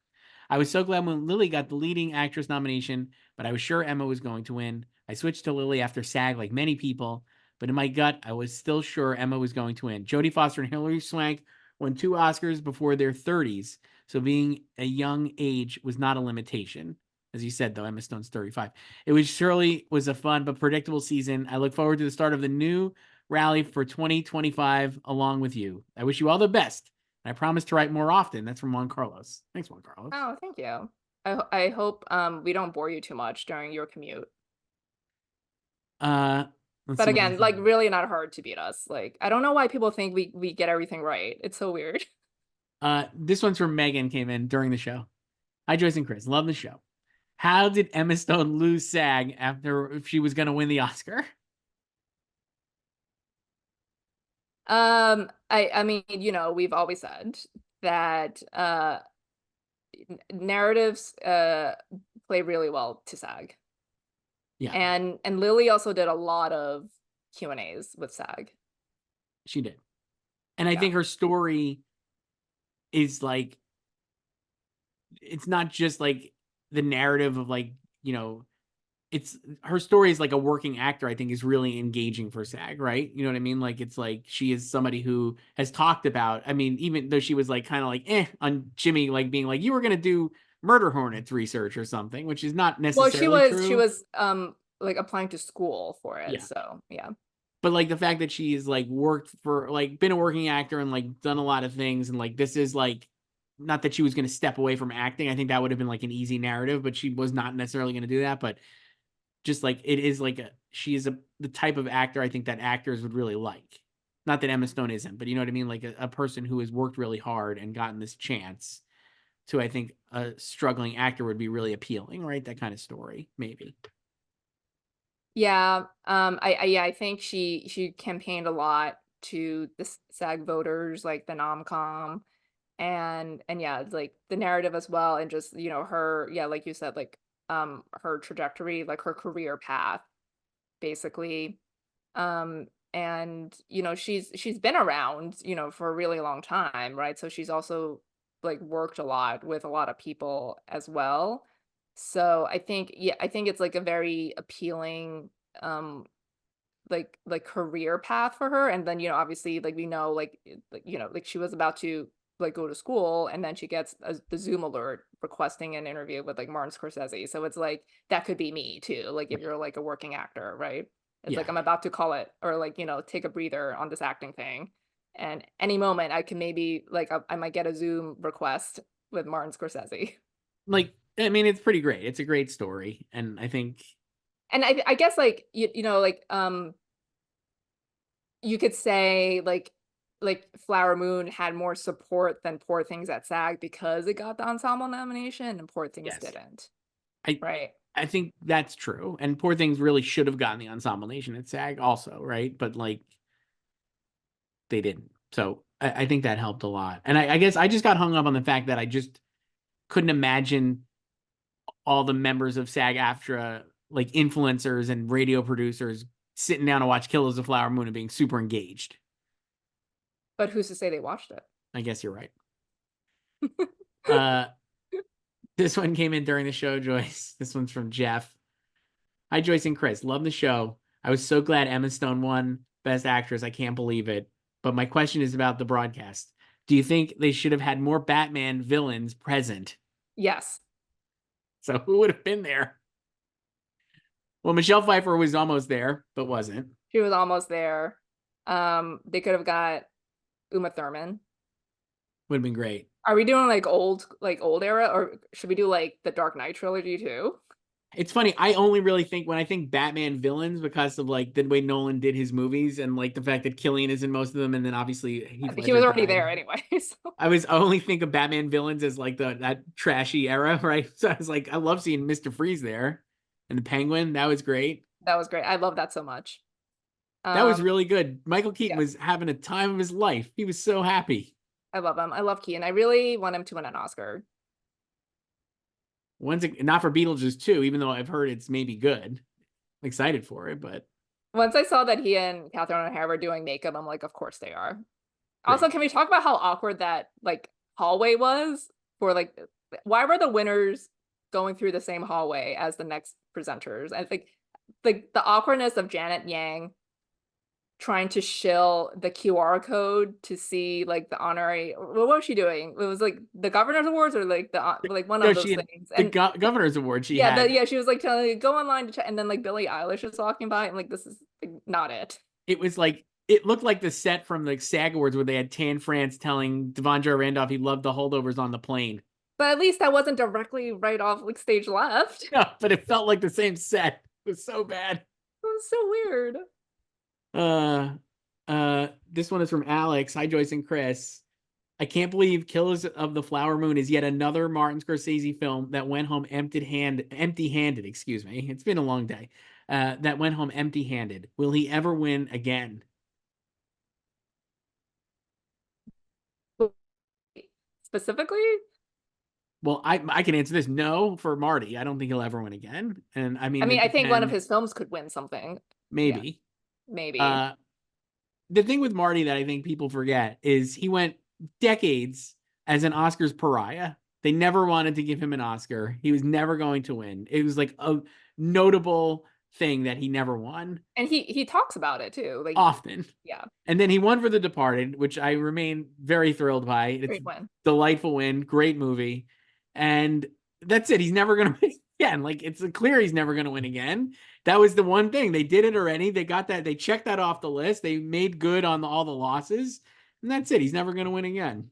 I was so glad when Lily got the leading actress nomination, but I was sure Emma was going to win. I switched to Lily after SAG, like many people, but in my gut, I was still sure Emma was going to win. Jodie Foster and Hilary Swank won 2 Oscars before their 30s, so being a young age was not a limitation. As you said, though, Emma Stone's 35. It surely was a fun but predictable season. I look forward to the start of the new rally for 2025 along with you. I wish you all the best. I promise to write more often. That's from Juan Carlos. Thanks, Juan Carlos. Oh, thank you. I hope we don't bore you too much during your commute. But again, like really not hard to beat us. Like I don't know why people think we get everything right. It's so weird. This one's from Megan, came in during the show. Hi, Joyce and Chris. Love the show. How did Emma Stone lose SAG after if she was going to win the Oscar? I mean, you know, we've always said that narratives play really well to SAG. Yeah. And Lily also did a lot of Q&As with SAG. She did. And I think her story is like, it's not just like the narrative of like, you know, it's her story is like a working actor, I think is really engaging for SAG, right? You know what I mean? Like, it's like, she is somebody who has talked about, I mean, even though she was like, kind of like, on Jimmy, like being like, you were going to do Murder Hornets research or something, which is not necessarily true. She was like applying to school for it. Yeah. So, yeah. but like the fact that she's like worked for like been a working actor and like done a lot of things, and like this is like not that she was going to step away from acting. I think that would have been like an easy narrative, but she was not necessarily going to do that. But just like it is like she is the type of actor I think that actors would really like. Not that Emma Stone isn't, but you know what I mean? Like a person who has worked really hard and gotten this chance to, I think, a struggling actor would be really appealing, right? That kind of story, maybe. Yeah, I think she campaigned a lot to the SAG voters, like the nom-com, and yeah, like the narrative as well, and just her, yeah, like you said, like her trajectory, like her career path, basically. And she's been around, for a really long time, right? So she's also like worked a lot with a lot of people as well. So I think, yeah, I think it's like a very appealing um like career path for her. And then, obviously, like we know, like she was about to like go to school, and then she gets the Zoom alert requesting an interview with like Martin Scorsese. So it's like that could be me too, like if you're like a working actor, right? It's like Yeah. I'm about to call it, or like, take a breather on this acting thing, and any moment I can maybe like I might get a Zoom request with Martin Scorsese. Like, I mean, it's pretty great. It's a great story. And I think, And I guess like like you could say like Flower Moon had more support than Poor Things at SAG because it got the ensemble nomination and Poor Things yes, didn't, I, right? I think that's true. And Poor Things really should have gotten the ensemble nation at SAG also, right? But like they didn't. So I think that helped a lot. And I guess I just got hung up on the fact that I just couldn't imagine all the members of SAG-AFTRA, like influencers and radio producers, sitting down to watch Killers of Flower Moon and being super engaged. But who's to say they watched it? I guess you're right. Uh, this one came in during the show, Joyce. This one's from Jeff. Hi, Joyce and Chris. Love the show. I was so glad Emma Stone won Best Actress. I can't believe it. But my question is about the broadcast. Do you think they should have had more Batman villains present? Yes, So who would have been there? Well, Michelle Pfeiffer was almost there, but wasn't. she was almost there. They could have got Uma Thurman. Would have been great. Are we doing like old era, or should we do like the Dark Knight trilogy too? It's funny. I only really think when I think Batman villains because of like the way Nolan did his movies and like the fact that Killian is in most of them, and then obviously Heath He Ledger was already died. there anyway. So I only think of Batman villains as like that trashy era, right? So I was like, I love seeing Mr. Freeze there and the Penguin. That was great. that was great. I love that so much. That was Um, really good. Michael Keaton yeah, was having a time of his life. He was so happy. I love him. I love Keaton. I really want him to win an Oscar. Not for Beetlejuice 2, even though I've heard it's maybe good. I'm excited for it, but Once I saw that he and Catherine O'Hara were doing makeup, I'm like, of course they are. Also, great. can we talk about how awkward that like hallway was for like why were the winners going through the same hallway as the next presenters? I think like the awkwardness of Janet Yang trying to shill the QR code to see like the honorary, what was she doing? It was like the governor's awards or like the like one No, of she those had things. the And governor's award she yeah, had. yeah, she was like telling you go online to check, and then like Billie Eilish is walking by. I'm like, this is like, not it. It was like it looked like the set from the SAG Awards where they had Tan France telling Devondre Randolph he loved the holdovers on the plane. But at least that wasn't directly right off like stage left. No, but it felt like the same set. It was so bad. It was so weird. Uh this one is from Alex. Hi, Joyce and Chris. I can't believe Killers of the Flower Moon is yet another Martin Scorsese film that went home empty-handed, excuse me. It's been a long day. That went home empty-handed. Will he ever win again? Specifically, Well, I can answer this. No, for Marty. I don't think he'll ever win again. And I I mean, mean, it I think one of depends. his films could win something. Yeah, Maybe. maybe. Uh, the thing with Marty that I think people forget is he went decades as an Oscars pariah. They never wanted to give him an Oscar. He was never going to win. It was like a notable thing that he never won And he talks about it too. Like, often. yeah, And then he won for The Departed, which I remain very thrilled by. It's great win. delightful win, great movie. And that's it. He's never going to Yeah, and like it's clear he's never going to win again. That was the one thing. They did it already. They got that. They checked that off the list. They made good on all the losses, and that's it. He's never going to win again.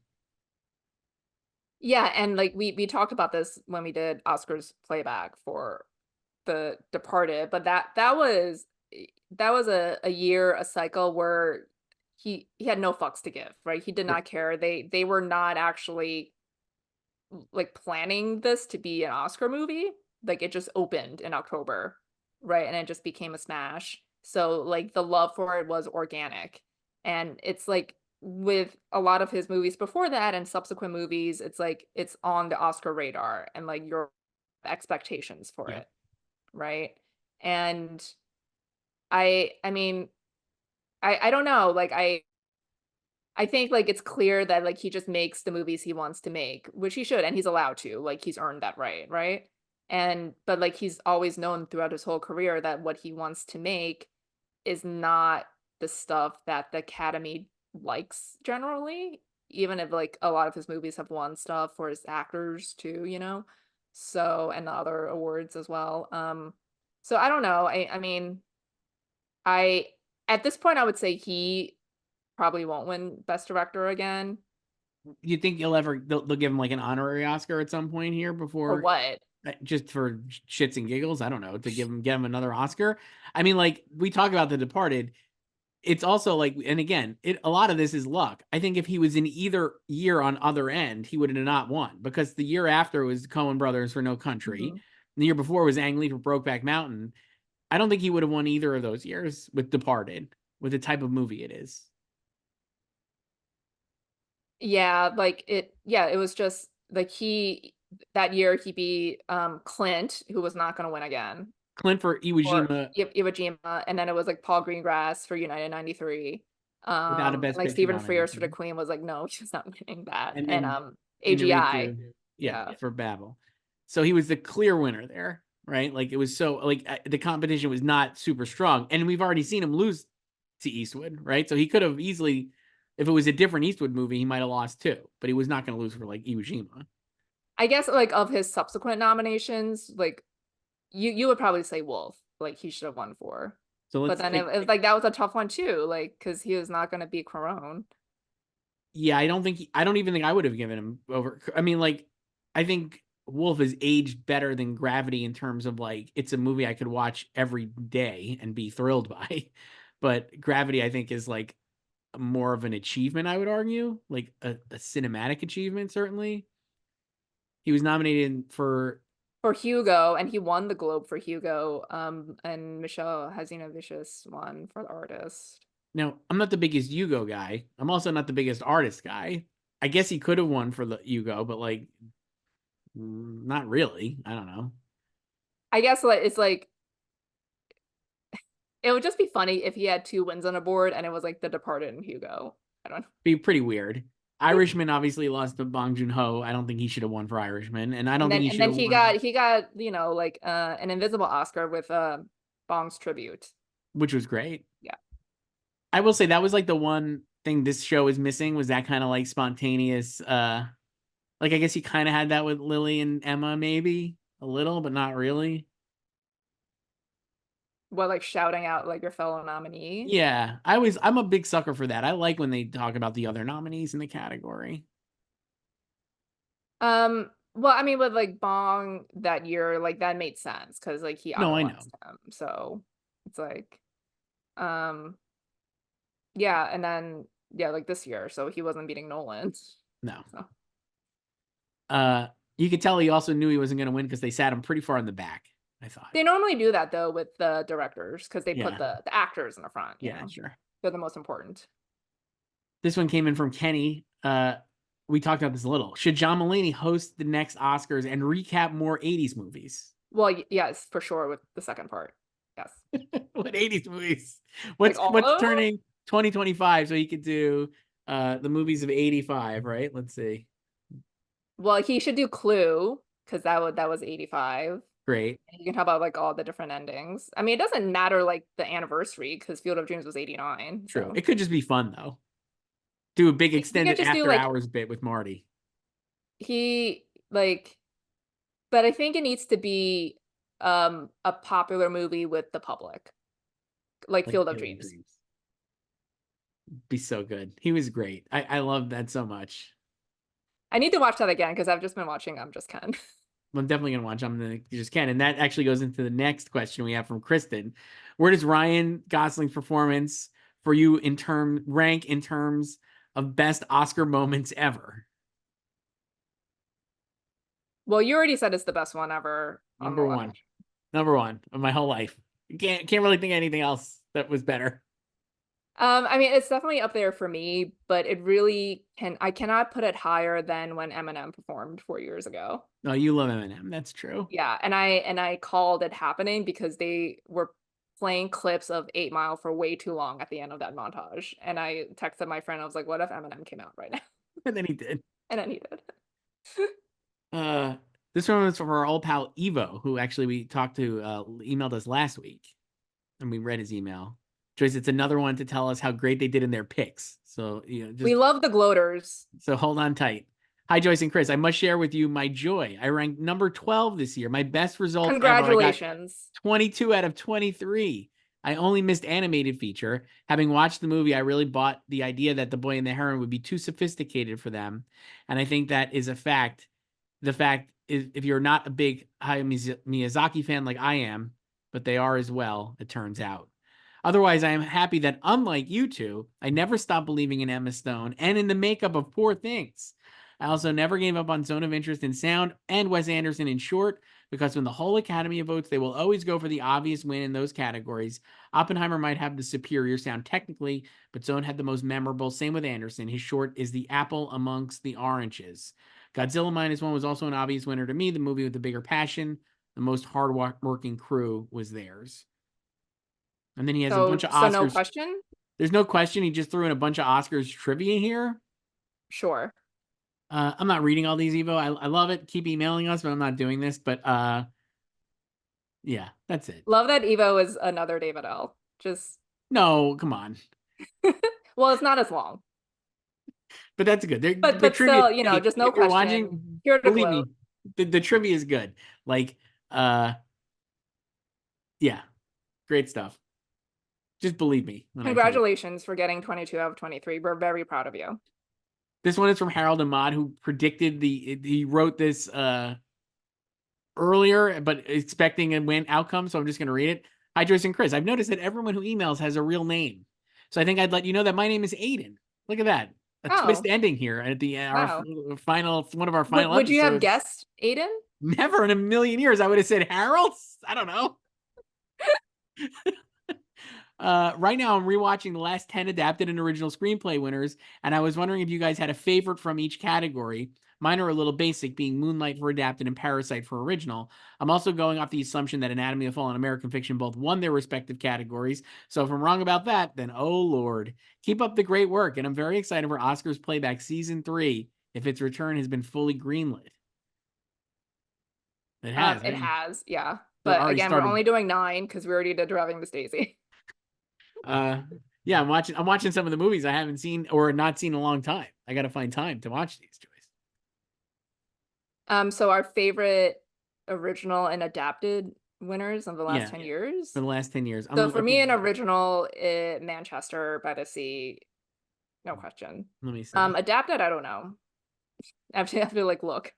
Yeah, and like we talked about this when we did Oscars playback for The Departed, but that was a year, a cycle where he had no fucks to give, right? He did not care. They were not actually like planning this to be an Oscar movie. Like it just opened in October, right? And it just became a smash. So like the love for it was organic. And it's like with a lot of his movies before that and subsequent movies, it's like it's on the Oscar radar and like your expectations for Yeah. it, right? And I mean, I don't know, like I think like it's clear that like he just makes the movies he wants to make, which he should, and he's allowed to. Like he's earned that right, right? And but like he's always known throughout his whole career that what he wants to make is not the stuff that the Academy likes generally, even if like a lot of his movies have won stuff for his actors too, you know? So and the other awards as well. So I don't know. I mean, I at this point I would say he probably won't win Best Director again. You think they'll give him like an honorary Oscar at some point here Or before, what? just for shits and giggles? I don't know, to get him another Oscar. I mean, like we talk about The Departed. It's also like, and again, a lot of this is luck. I think if he was in either year on other end, he would have not won, because the year after was Coen Brothers for No Country. Mhm. The year before was Ang Lee for Brokeback Mountain. I don't think he would have won either of those years with Departed, with the type of movie it is. Yeah, like it was just like he that year he beat Clint, who was not gonna win again, Clint for Iwo or Jima Iwo Jima, and then it was like Paul Greengrass for United 93. without a And Best like Picture Stephen Frears for the nomination. Queen was like, no, she's not winning that. And And then AGI. Inarritu, yeah, Yeah. for Babel. So he was the clear winner there, right? Like it was so like the competition was not super strong, and we've already seen him lose to Eastwood, right? So he could have easily, if it was a different Eastwood movie, he might have lost too, but he was not going to lose for like Iwo Jima. I guess like of his subsequent nominations, like you would probably say Wolf, like he should have won for. So But let's then it was like that was a tough one too, like because he was not going to beat Corone. yeah, I don't even think I would have given him over. I mean, like, I think Wolf has aged better than Gravity in terms of like it's a movie I could watch every day and be thrilled by. But Gravity, I think, is like more of an achievement, I would argue, like a cinematic achievement, certainly. He was nominated for. For Hugo, and he won the Globe for Hugo. And Michelle Hazanavicius won for the artist. Now, I'm not the biggest Hugo guy. I'm also not the biggest artist guy. I guess he could have won for the Hugo, but like, not really. I don't know. I guess like it's like it would just be funny if he had two wins on a board and it was like The Departed and Hugo. I don't know. Be pretty weird. Irishman obviously lost to Bong Joon Ho. I don't think he should have won for Irishman, and I don't think he And should then have won, he got, you know, like an invisible Oscar with Bong's tribute. which was great. Yeah. I will say that was like the one thing this show is missing, was that kind of like spontaneous. Like I guess you kind of had that with Lily and Emma, maybe a little, but not really. What, like shouting out like your fellow nominee? Yeah, I'm a big sucker for that. I like when they talk about the other nominees in the category. Well, I mean, with like Bong that year, like that made sense because like he No, I know. idolized him. So it's like, um, yeah, and then yeah, like this year, so he wasn't beating Nolan. No. So Uh, you could tell he also knew he wasn't going to win because they sat him pretty far in the back, I thought. they normally do that though with the directors because they put Yeah. the actors in the front, you Yeah, know. sure. They're the most important. This one came in from Kenny. We talked about this a little. Should John Mulaney host the next Oscars and recap more 80s movies? Well, yes, for sure with the second part. Yes. What 80s movies? Like all What's of them? turning 2025 so he could do the movies of 85, right? Let's see. Well, he should do Clue because that was 85. Great. And you can talk about like all the different endings. I mean, it doesn't matter like the anniversary because Field of Dreams was 89. True. So It could just be fun though. Do a big he can extended just do after like hours bit with Marty. he like, but I think it needs to be a popular movie with the public, like Like Field of Field of Dreams. Dreams. Be so good. He was great. I love that so much. I need to watch that again because I've just been watching I'm Just Ken. I'm definitely gonna watch. I'm gonna just can, and that actually goes into the next question we have from Kristen. Where does Ryan Gosling's performance for you rank in terms of best Oscar moments ever? Well, you already said it's the best one ever on the Number left. one. Number one of my whole life. Can't really think of anything else that was better. I mean, it's definitely up there for me, but I cannot put it higher than when Eminem performed 4 years ago. No, you love Eminem. That's true. Yeah, and I called it happening because they were playing clips of 8 Mile for way too long at the end of that montage. And I texted my friend, I was like, what if Eminem came out right now? And then he did. And then he did. Uh, this one was from our old pal Evo, who actually we talked to, emailed us last week, and we read his email. Joyce, it's another one to tell us how great they did in their picks. So We love the gloaters. so hold on tight. Hi, Joyce and Chris. I must share with you my joy. I ranked number 12 this year. My best result ever. I got Congratulations. 22 out of 23. I only missed animated feature. Having watched the movie, I really bought the idea that The Boy and the Heron would be too sophisticated for them. And I think that is a fact. The fact is, if you're not a big Hayao Miyazaki fan like I am, but they are as well, it turns out. Otherwise, I am happy that, unlike you two, I never stopped believing in Emma Stone and in the makeup of Poor Things. I also never gave up on Zone of Interest in sound and Wes Anderson in short, because when the whole Academy votes, they will always go for the obvious win in those categories. Oppenheimer might have the superior sound technically, but Zone had the most memorable. Same with Anderson. His short is the apple amongst the oranges. Godzilla Minus One was also an obvious winner to me. The movie with the bigger passion, the most hard-working crew was theirs. And then he has a bunch of So no Oscars. question? There's no question. He just threw in a bunch of Oscars trivia here. Sure. I'm not reading all these, Evo. I love it. Keep emailing us, but I'm not doing this. But yeah, that's it. Love that Evo is another David L. Just No, come on. well, it's not as long. But that's good. But the trivia, still, hey, just no if you're question. watching, Here to believe me, gloat. the trivia is good. Like, yeah, great stuff. Just believe me when I tell you. Congratulations for getting 22 out of 23. We're very proud of you. This one is from Harold Ahmad, who predicted he wrote this earlier, but expecting a win outcome. So I'm just going to read it. Hi, Joyce and Chris. I've noticed that everyone who emails has a real name. So I think I'd let you know that my name is Aiden. Look at that. A twist ending here at the Wow. one of our final Would you have episodes. guessed Aiden? Never in a million years. I would have said Harold. I don't know. Right now, I'm rewatching the last 10 adapted and original screenplay winners, and I was wondering if you guys had a favorite from each category. Mine are a little basic, being Moonlight for adapted and Parasite for original. I'm also going off the assumption that Anatomy of Fall and American Fiction both won their respective categories, so if I'm wrong about that, then oh lord. Keep up the great work, and I'm very excited for Oscars Playback Season 3 if its return has been fully greenlit. It has. It has, yeah. They're But already again, started. we're only doing 9 because we already did Driving Miss Daisy. Yeah, I'm watching some of the movies I haven't seen or not seen in a long time. I got to find time to watch these, Joyce. So our favorite original and adapted winners of the last 10 years. For the last 10 years. So for me, an original, Manchester by the Sea, no question. Let me see. Adapted, I don't know. I have to like look.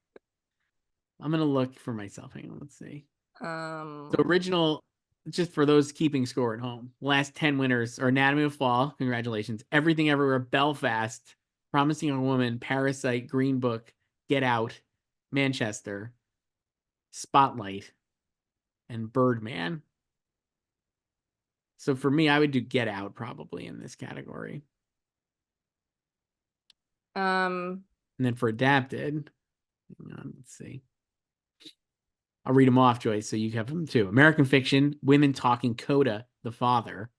I'm gonna look for myself. Hang on, let's see. So original, just for those keeping score at home. Last 10 winners are Anatomy of Fall. Congratulations. Everything Everywhere, Belfast, Promising Young Woman, Parasite, Green Book, Get Out, Manchester, Spotlight, and Birdman. So for me, I would do Get Out probably in this category. And then for adapted, hang on, let's see. I'll read them off, Joyce, so you have them too. American Fiction, Women Talking, Coda, The Father,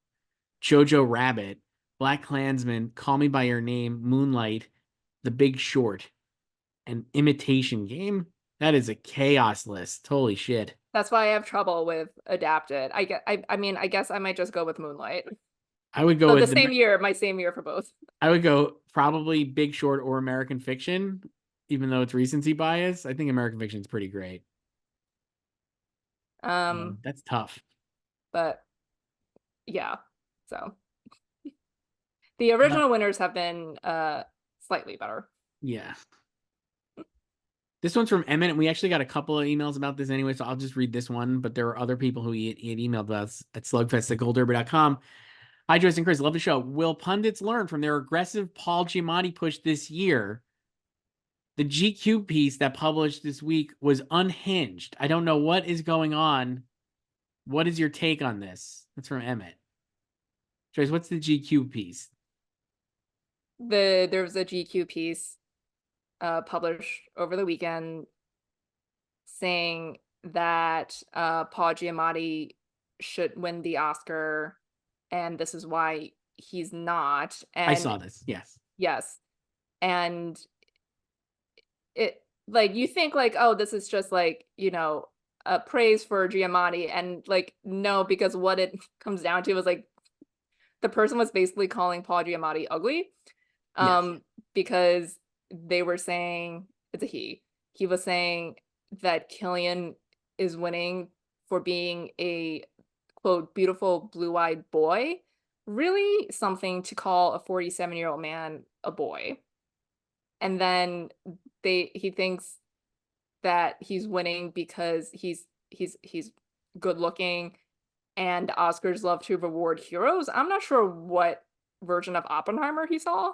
Jojo Rabbit, Black Klansman, Call Me by Your Name, Moonlight, The Big Short, and Imitation Game. That is a chaos list. Holy shit. That's why I have trouble with adapted. I mean, I guess I might just go with Moonlight. I would go with the same year, my same year for both. I would go probably Big Short or American Fiction, even though it's recency bias. I think American Fiction is pretty great. That's tough. But yeah, so the original winners have been slightly better. Yeah. This one's from Emmett, and we actually got a couple of emails about this anyway, so I'll just read this one. But there were other people who he had emailed us at slugfest@goldderby.com. Hi, Joyce and Chris. Love the show. Will pundits learn from their aggressive Paul Giamatti push this year? The GQ piece that published this week was unhinged. I don't know what is going on. What is your take on this? That's from Emmett. Joyce, what's the GQ piece? There was a GQ piece published over the weekend saying that Paul Giamatti should win the Oscar, and this is why he's not. And I saw this. Yes. yes, and it like you think like, oh, this is just like, a praise for Giamatti, and like no, because what it comes down to is like the person was basically calling Paul Giamatti ugly, Yes. because they were saying it's a he was saying that Killian is winning for being a quote beautiful blue-eyed boy, really something to call a 47-year-old man a boy. And then he thinks that he's winning because he's good looking, and Oscars love to reward heroes. I'm not sure what version of Oppenheimer he saw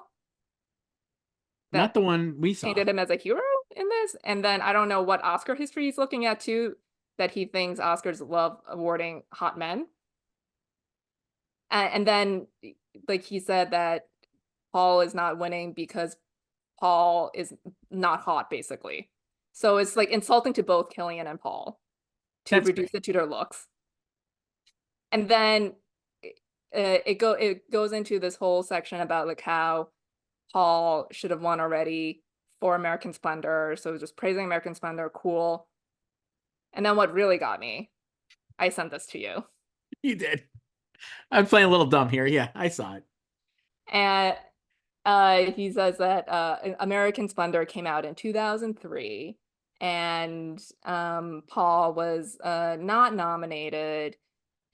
Not that the one we saw. painted him as a hero in this. And then I don't know what Oscar history he's looking at too, that he thinks Oscars love awarding hot men. And then like he said that Paul is not winning because Paul is not hot, basically. So it's like insulting to both Killian and Paul to That's reduce great. it to their looks. And then it goes into this whole section about like how Paul should have won already for American Splendor. So just praising American Splendor, cool. And then what really got me, I sent this to you. You did. I'm playing a little dumb here. Yeah, I saw it. And he says that American Splendor came out in 2003, and Paul was not nominated,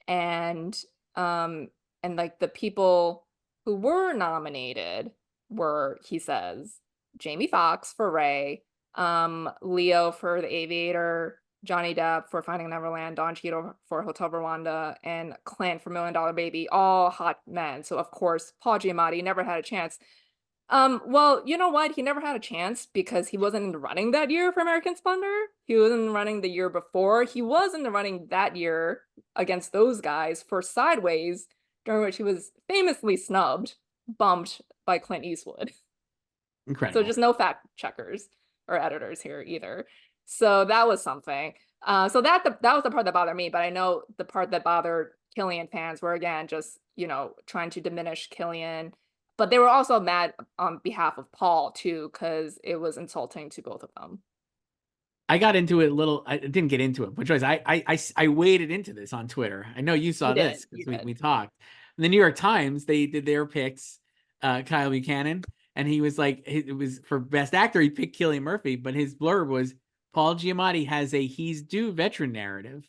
and like the people who were nominated were, he says, Jamie Foxx for Ray, Leo for The Aviator, Johnny Depp for Finding Neverland, Don Cheadle for Hotel Rwanda, and Clint for Million Dollar Baby, all hot men. So of course, Paul Giamatti never had a chance. Well, you know what? He never had a chance because he wasn't in the running that year for American Splendor. He was in the running the year before. He was in the running that year against those guys for Sideways, during which he was famously snubbed, bumped by Clint Eastwood. Incredible. So just no fact checkers or editors here either. So that was something. So that was the part that bothered me, but I know the part that bothered Killian fans were, again, just, trying to diminish Killian. But they were also mad on behalf of Paul too, because it was insulting to both of them. I got into it a little. I didn't get into it, but Joyce, I waded into this on Twitter. I know you saw this because we talked. And the New York Times, they did their picks, Kyle Buchanan, and he was like, it was for best actor, he picked Cillian Murphy, but his blurb was Paul Giamatti has a he's due veteran narrative.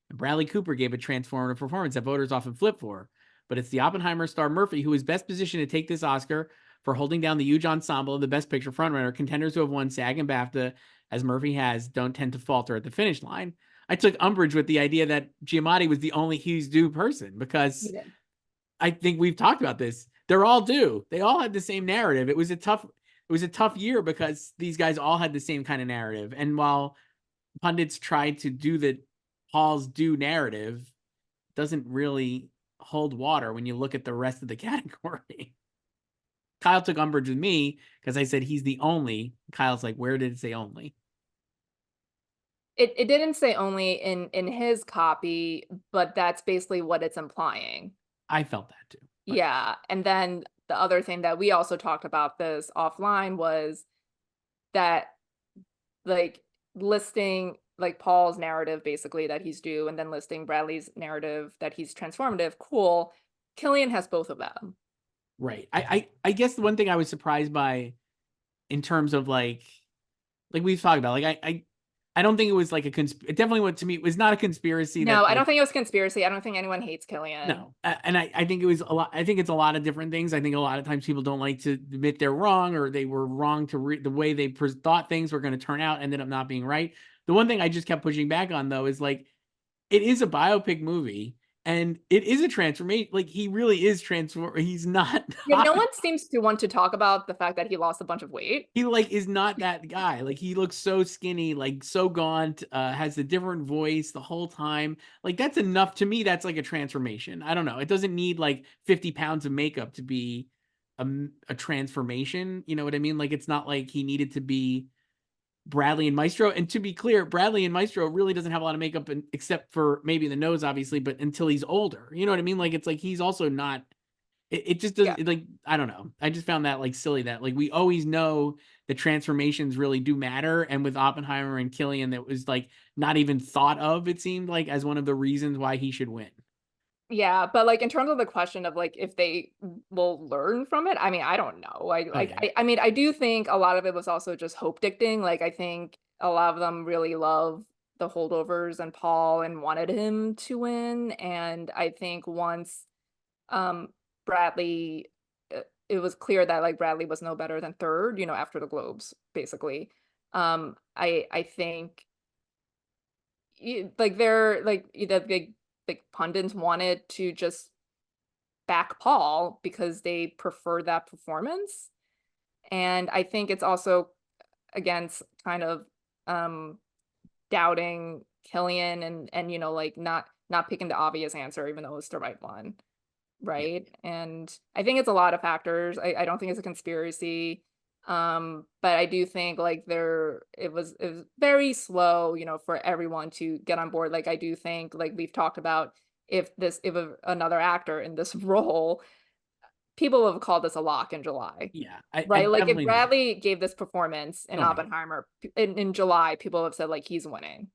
And Bradley Cooper gave a transformative performance that voters often flip for. But it's the Oppenheimer star Murphy who is best positioned to take this Oscar for holding down the huge ensemble of the Best Picture frontrunner. Contenders who have won SAG and BAFTA, as Murphy has, don't tend to falter at the finish line. I took umbrage with the idea that Giamatti was the only he's due person because I think we've talked about this. They're all due. They all had the same narrative. It was a tough year because these guys all had the same kind of narrative. And while pundits tried to do the Paul's due narrative, it doesn't really hold water when you look at the rest of the category. Kyle took umbrage with me because I said he's the only. Kyle's like, where did it say only? It didn't say only in his copy, but that's basically what it's implying. I felt that too. But. Yeah. And then the other thing that we also talked about this offline was that like listing like Paul's narrative basically that he's due, and then listing Bradley's narrative that he's transformative. Cool. Killian has both of them. Right. I guess the one thing I was surprised by in terms of like we've talked about, like I don't think it was like a it definitely went to me. It was not a conspiracy No, that I don't like, think it was conspiracy. I don't think anyone hates Killian. no. And I think it was a lot. I think it's a lot of different things. I think a lot of times people don't like to admit they're wrong, or they were wrong to the way they thought things were going to turn out ended up not being right. The one thing I just kept pushing back on though is like, it is a biopic movie and it is a transformation. Like he really is transform. He's not. Yeah, no one seems to want to talk about the fact that he lost a bunch of weight. He like is not that guy. Like he looks so skinny, like so gaunt, has a different voice the whole time. Like that's enough to me. That's like a transformation. I don't know. It doesn't need like 50 pounds of makeup to be a transformation. You know what I mean? Like it's not like he needed to be Bradley and Maestro. And to be clear, Bradley and Maestro really doesn't have a lot of makeup except for maybe the nose, obviously, but until he's older. You know what I mean? Like it's like he's also not, it just Yeah. doesn't like, I don't know. I just found that like silly that like we always know that transformations really do matter. And with Oppenheimer and Killian, that was like not even thought of, it seemed like, as one of the reasons why he should win. Yeah, but like in terms of the question of like if they will learn from it, I mean, I don't know. I Oh like yeah. I mean, I do think a lot of it was also just hope dictating. Like I think a lot of them really love the holdovers and Paul and wanted him to win. And I think once um Bradley it was clear that like Bradley was no better than third, after the Globes, basically. I think like they're like the big like pundits wanted to just back Paul because they prefer that performance. And I think it's also against kind of um doubting Killian and like not picking the obvious answer even though it's the right one. Yeah. Right. And I think it's a lot of factors. I don't think it's a conspiracy. But I do think like it was very slow, for everyone to get on board. Like I do think like we've talked about another actor in this role, people have called this a lock in July. Yeah. I Right. Like if definitely, Bradley gave this performance in oh no, Oppenheimer in July, people have said like he's winning.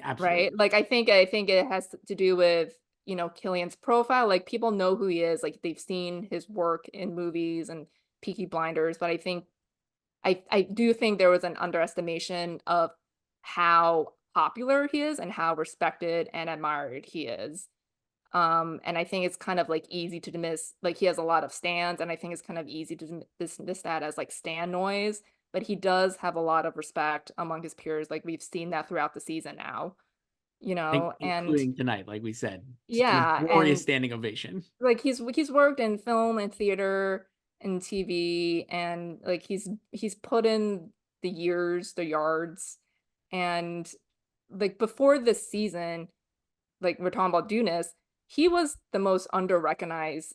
absolutely. Right? Like, I think it has to do with, Killian's profile. Like, people know who he is. Like, they've seen his work in movies and Peaky Blinders. But I do think there was an underestimation of how popular he is and how respected and admired he is. And I think it's kind of like easy to dismiss. Like, he has a lot of stans, and I think it's kind of easy to dismiss that as like stan noise. But he does have a lot of respect among his peers. Like, we've seen that throughout the season now, and Including tonight, like we said, just a yeah, glorious and standing ovation. like he's worked in film and theater and TV, and like he's put in the years, the yards, and like before this season, like we're talking about Dunas, he was the most under recognized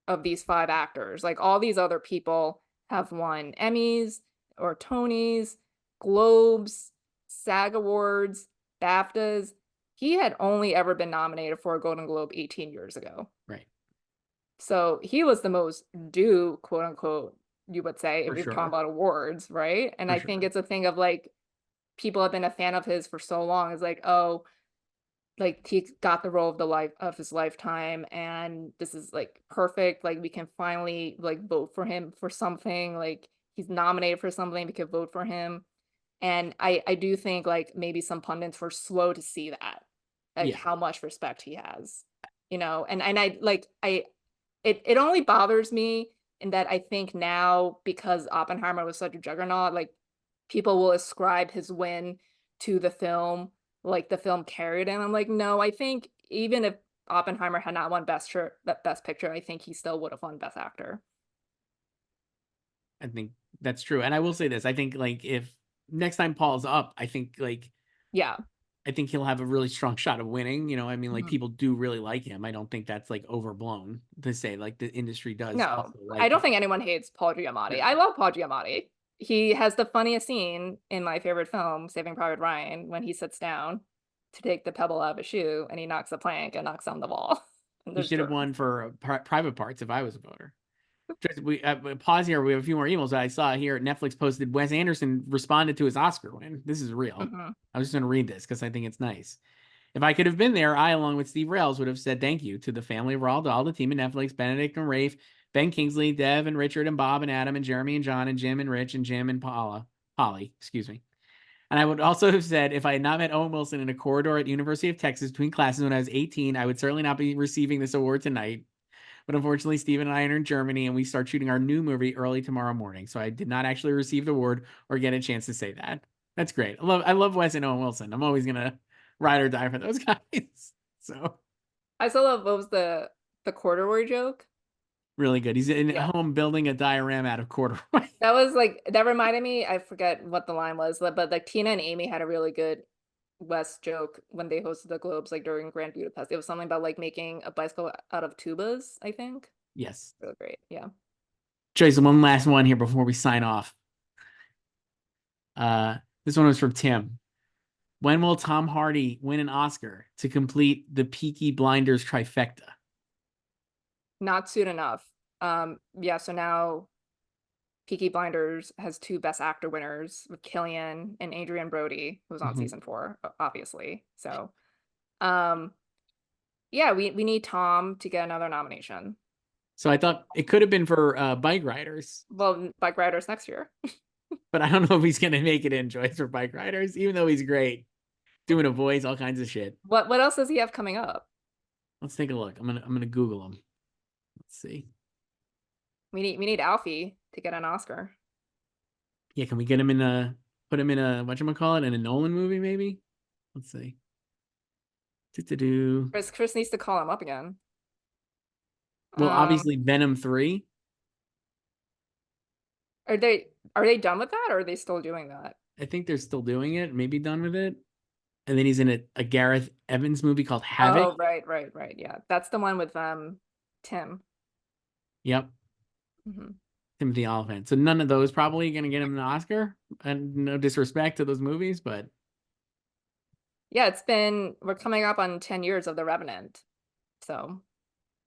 of these five actors. Like all these other people have won Emmys or Tonys, Globes, SAG Awards, BAFTAs. He had only ever been nominated for a Golden Globe 18 years ago. Right. So he was the most due, quote unquote, you would say, if For you're talking sure. about awards, right? And For I think sure. it's a thing of like people have been a fan of his for so long. It's like, oh, like he got the role of the life of his lifetime, and this is like perfect. Like we can finally like vote for him for something. Like he's nominated for something, we could vote for him. And I do think like maybe some pundits were slow to see that, like Yeah. how much respect he has, and I like it only bothers me in that I think now because Oppenheimer was such a juggernaut, like people will ascribe his win to the film, like the film carried him. I'm like, no, I think even if Oppenheimer had not won best picture, I think he still would have won best actor. I think that's true. And I will say this. I think like if next time Paul's up, Yeah. I think he'll have a really strong shot of winning. You know, I mean, like Mhm. people do really like him. I don't think that's like overblown to say like the industry does No, also I like don't him. think anyone hates Paul Giamatti. No. I love Paul Giamatti. He has the funniest scene in my favorite film, Saving Private Ryan, when he sits down to take the pebble out of his shoe and he knocks a plank and knocks on the wall. And He there's should have germs. won for private parts if I was a voter. Just we pause here. We have a few more emails that I saw here. Netflix posted Wes Anderson responded to his Oscar win. This is real. Mhm. I was just going to read this because I think it's nice. If I could have been there, I, along with Steve Rails, would have said thank you to the family of Roald Dahl, the team at Netflix, Benedict and Rafe, Ben Kingsley, Dev and Richard and Bob and Adam and Jeremy and John and Jim and Rich and Jim and Polly, excuse me. And I would also have said, if I had not met Owen Wilson in a corridor at University of Texas between classes when I was 18, I would certainly not be receiving this award tonight. But unfortunately, Steven and I are in Germany and we start shooting our new movie early tomorrow morning. So I did not actually receive the award or get a chance to say that. That's great. I love Wes and Owen Wilson. I'm always gonna ride or die for those guys. So I still love what was the corduroy joke. really good. He's in Yeah. home building a diorama out of corduroy. That was like that reminded me, I forget what the line was, but like Tina and Amy had a really good West joke when they hosted the Globes, like during Grand Budapest. It was something about like making a bicycle out of tubas, I think. Yes. Really great. Yeah. Joyce, one last one here before we sign off. This one was from Tim. When will Tom Hardy win an Oscar to complete the Peaky Blinders trifecta? Not soon enough. Yeah, so now Peaky Blinders has 2 Best Actor winners with Killian and Adrian Brody, who was on season 4, obviously. So, yeah, we need Tom to get another nomination. So I thought it could have been for Bike Riders, Well, Bike Riders next year. but I don't know if he's gonna make it in Joyce for Bike Riders, even though he's great, doing a voice, all kinds of shit. What else does he have coming up? Let's take a look. I'm gonna Google him. Let's see. We need Alfie to get an Oscar. Yeah, can we get him in put him in a whatchamacallit, in a Nolan movie, maybe? Let's see. Do. Chris needs to call him up again. Well, obviously Venom 3. Are they done with that, or are they still doing that? I think they're still doing it, maybe done with it. And then he's in a Gareth Evans movie called Havoc. Oh, right. Yeah. That's the one with Tim. Yep. Timothy Olyphant. So none of those probably going to get him an Oscar. And no disrespect to those movies, but yeah, we're coming up on 10 years of The Revenant. So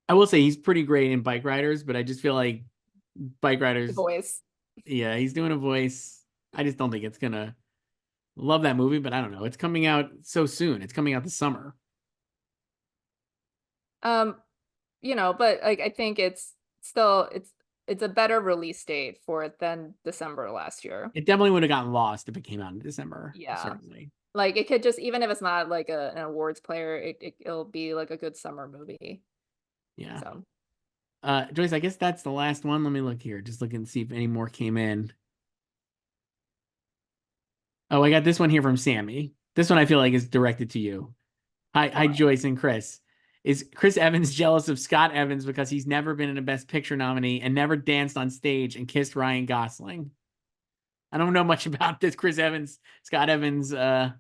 I will say he's pretty great in Bike Riders, but I just feel like Bike Riders. the voice. Yeah, he's doing a voice. I just don't think it's gonna love that movie, but I don't know. It's coming out so soon. It's coming out this summer. But like I think it's still it's a better release date for it than December last year. It definitely would have gotten lost if it came out in December. Yeah. Certainly. Like it could just, even if it's not like an awards player, it'll be like a good summer movie. Yeah. So Joyce, I guess that's the last one. Let me look here. Just look and see if any more came in. Oh, I got this one here from Sammy. This one I feel like is directed to you. Hi, Joyce and Chris. Is Chris Evans jealous of Scott Evans because he's never been in a Best Picture nominee and never danced on stage and kissed Ryan Gosling? I don't know much about this Scott Evans a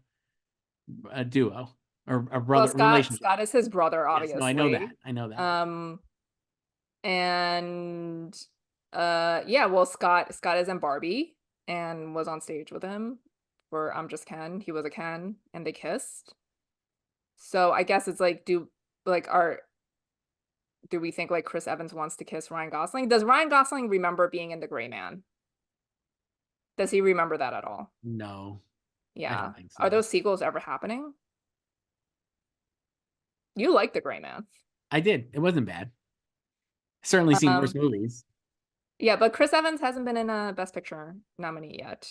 duo or a brother relationship. Scott is his brother, obviously. Yes, no, I know that. And yeah, well, Scott is in Barbie and was on stage with him for I'm Just Ken. He was a Ken and they kissed. So I guess it's like, do we think like Chris Evans wants to kiss Ryan Gosling? Does Ryan Gosling remember being in The Gray Man? Does he remember that at all? No. Yeah. I don't think so. Are those sequels ever happening? You like The Gray Man. I did. It wasn't bad. Certainly seen worse movies. Yeah, but Chris Evans hasn't been in a Best Picture nominee yet.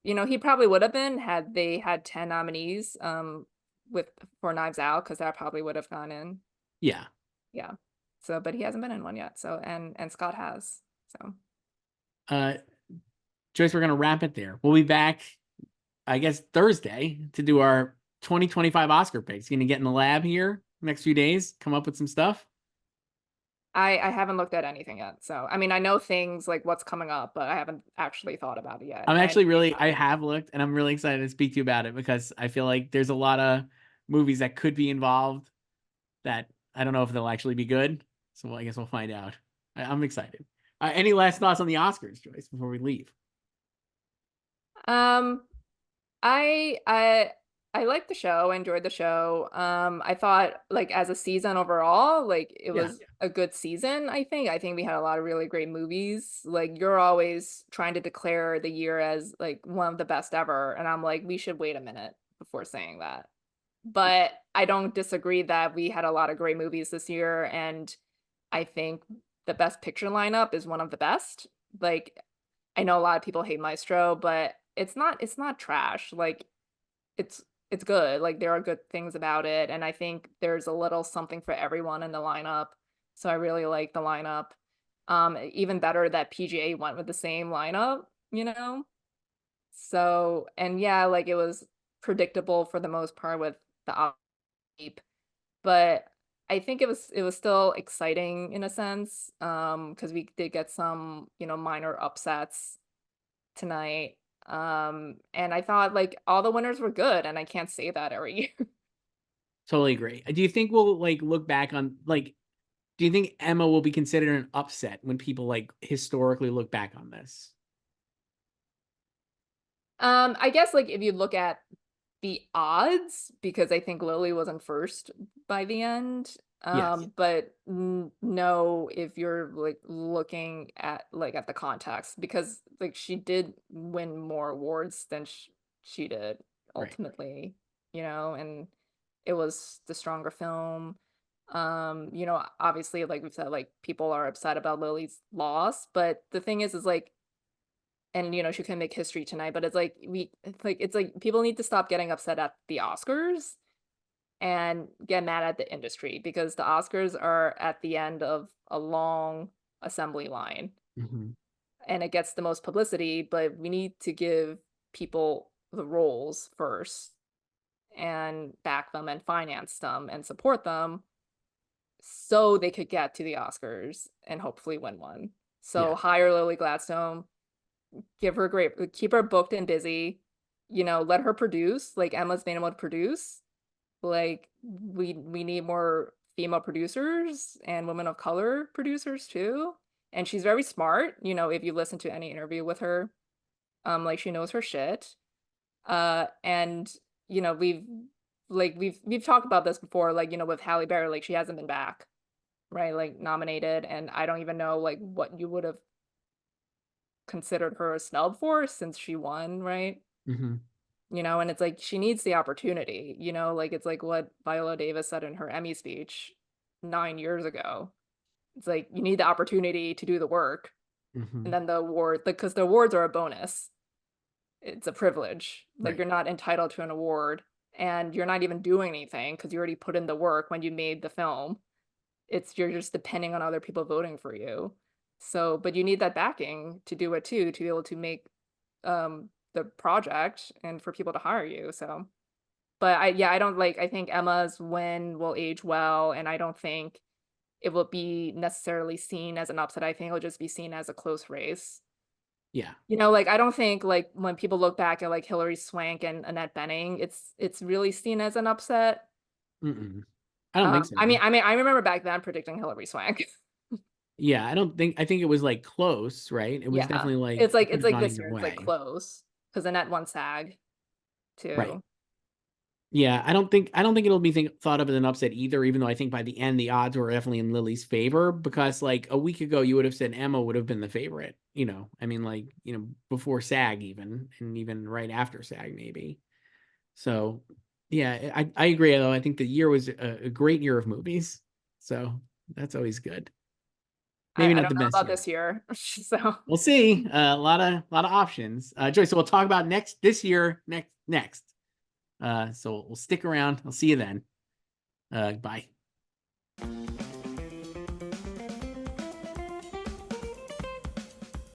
He probably would have been had they had 10 nominees for Knives Out, because that probably would have gone in. Yeah. Yeah. So, but he hasn't been in one yet. So, and Scott has. So Joyce, we're gonna wrap it there. We'll be back, I guess, Thursday to do our 2025 Oscar picks. Gonna get in the lab here next few days, come up with some stuff. I haven't looked at anything yet. So, I mean, I know things like what's coming up, but I haven't actually thought about it yet. I have looked, and I'm really excited to speak to you about it because I feel like there's a lot of movies that could be involved that I don't know if they'll actually be good. So I guess we'll find out. I'm excited. Any last thoughts on the Oscars, Joyce, before we leave? I liked the show, enjoyed the show. I thought like as a season overall, like it was a good season, I think. I think we had a lot of really great movies. Like you're always trying to declare the year as like one of the best ever. And I'm like, we should wait a minute before saying that. But I don't disagree that we had a lot of great movies this year. And I think the Best Picture lineup is one of the best. Like I know a lot of people hate Maestro, but it's not trash. Like it's good. Like there are good things about it, and I think there's a little something for everyone in the lineup. So I really like the lineup. Even better that PGA went with the same lineup, you know? So, and yeah, like it was predictable for the most part with the Deep, but I think it was still exciting in a sense, because we did get some, minor upsets tonight. And I thought like all the winners were good, and I can't say that every year. Totally agree. Do you think we'll like look back on like? Do you think Emma will be considered an upset when people like historically look back on this? I guess like if you look at the odds, because I think Lily wasn't first by the end. Yes. But no, if you're like looking at the context, because like she did win more awards than she did Right. ultimately, and it was the stronger film. Obviously, like we've said, like people are upset about Lily's loss, but the thing is like, and she couldn't make history tonight, but it's like people need to stop getting upset at the Oscars and get mad at the industry, because the Oscars are at the end of a long assembly line, Mhm. and it gets the most publicity, but we need to give people the roles first and back them and finance them and support them so they could get to the Oscars and hopefully win one. So Yeah. hire Lily Gladstone, give her great, keep her booked and busy, let her produce like Emma's been able to produce. Like we need more female producers and women of color producers too. And she's very smart, if you listen to any interview with her, like she knows her shit. And we've talked about this before, like, with Halle Berry, like she hasn't been back, right? Like nominated, and I don't even know like what you would have considered her a snub for since she won, right? Mhm. And it's like she needs the opportunity, like it's like what Viola Davis said in her Emmy speech 9 years ago. It's like you need the opportunity to do the work, and Mhm. then the award, like, because the awards are a bonus. It's a privilege. Like Right. you're not entitled to an award, and you're not even doing anything because you already put in the work when you made the film. You're just depending on other people voting for you. So, but you need that backing to do it too, to be able to make the project and for people to hire you. So, but I don't like, I think Emma's win will age well, and I don't think it will be necessarily seen as an upset. I think it'll just be seen as a close race. Yeah. Like I don't think like when people look back at like Hilary Swank and Annette Bening, it's really seen as an upset. Mm-mm. I don't think so. I remember back then predicting Hilary Swank. Yeah, I think it was like close, right? It was Yeah. definitely like It's like could it's have like gone this either year, it's like way. close because Annette won SAG Right. too. Yeah, I don't think it'll be thought of as an upset either, even though I think by the end the odds were definitely in Lily's favor because like a week ago you would have said Emma would have been the favorite, I mean like, before SAG even and even right after SAG maybe. So, yeah, I agree though. I think the year was a great year of movies. So, that's always good. Maybe I not don't the know best about year. this year. So We'll see. A lot of options. Joyce, so we'll talk about this year next. So we'll stick around. I'll see you then. Bye.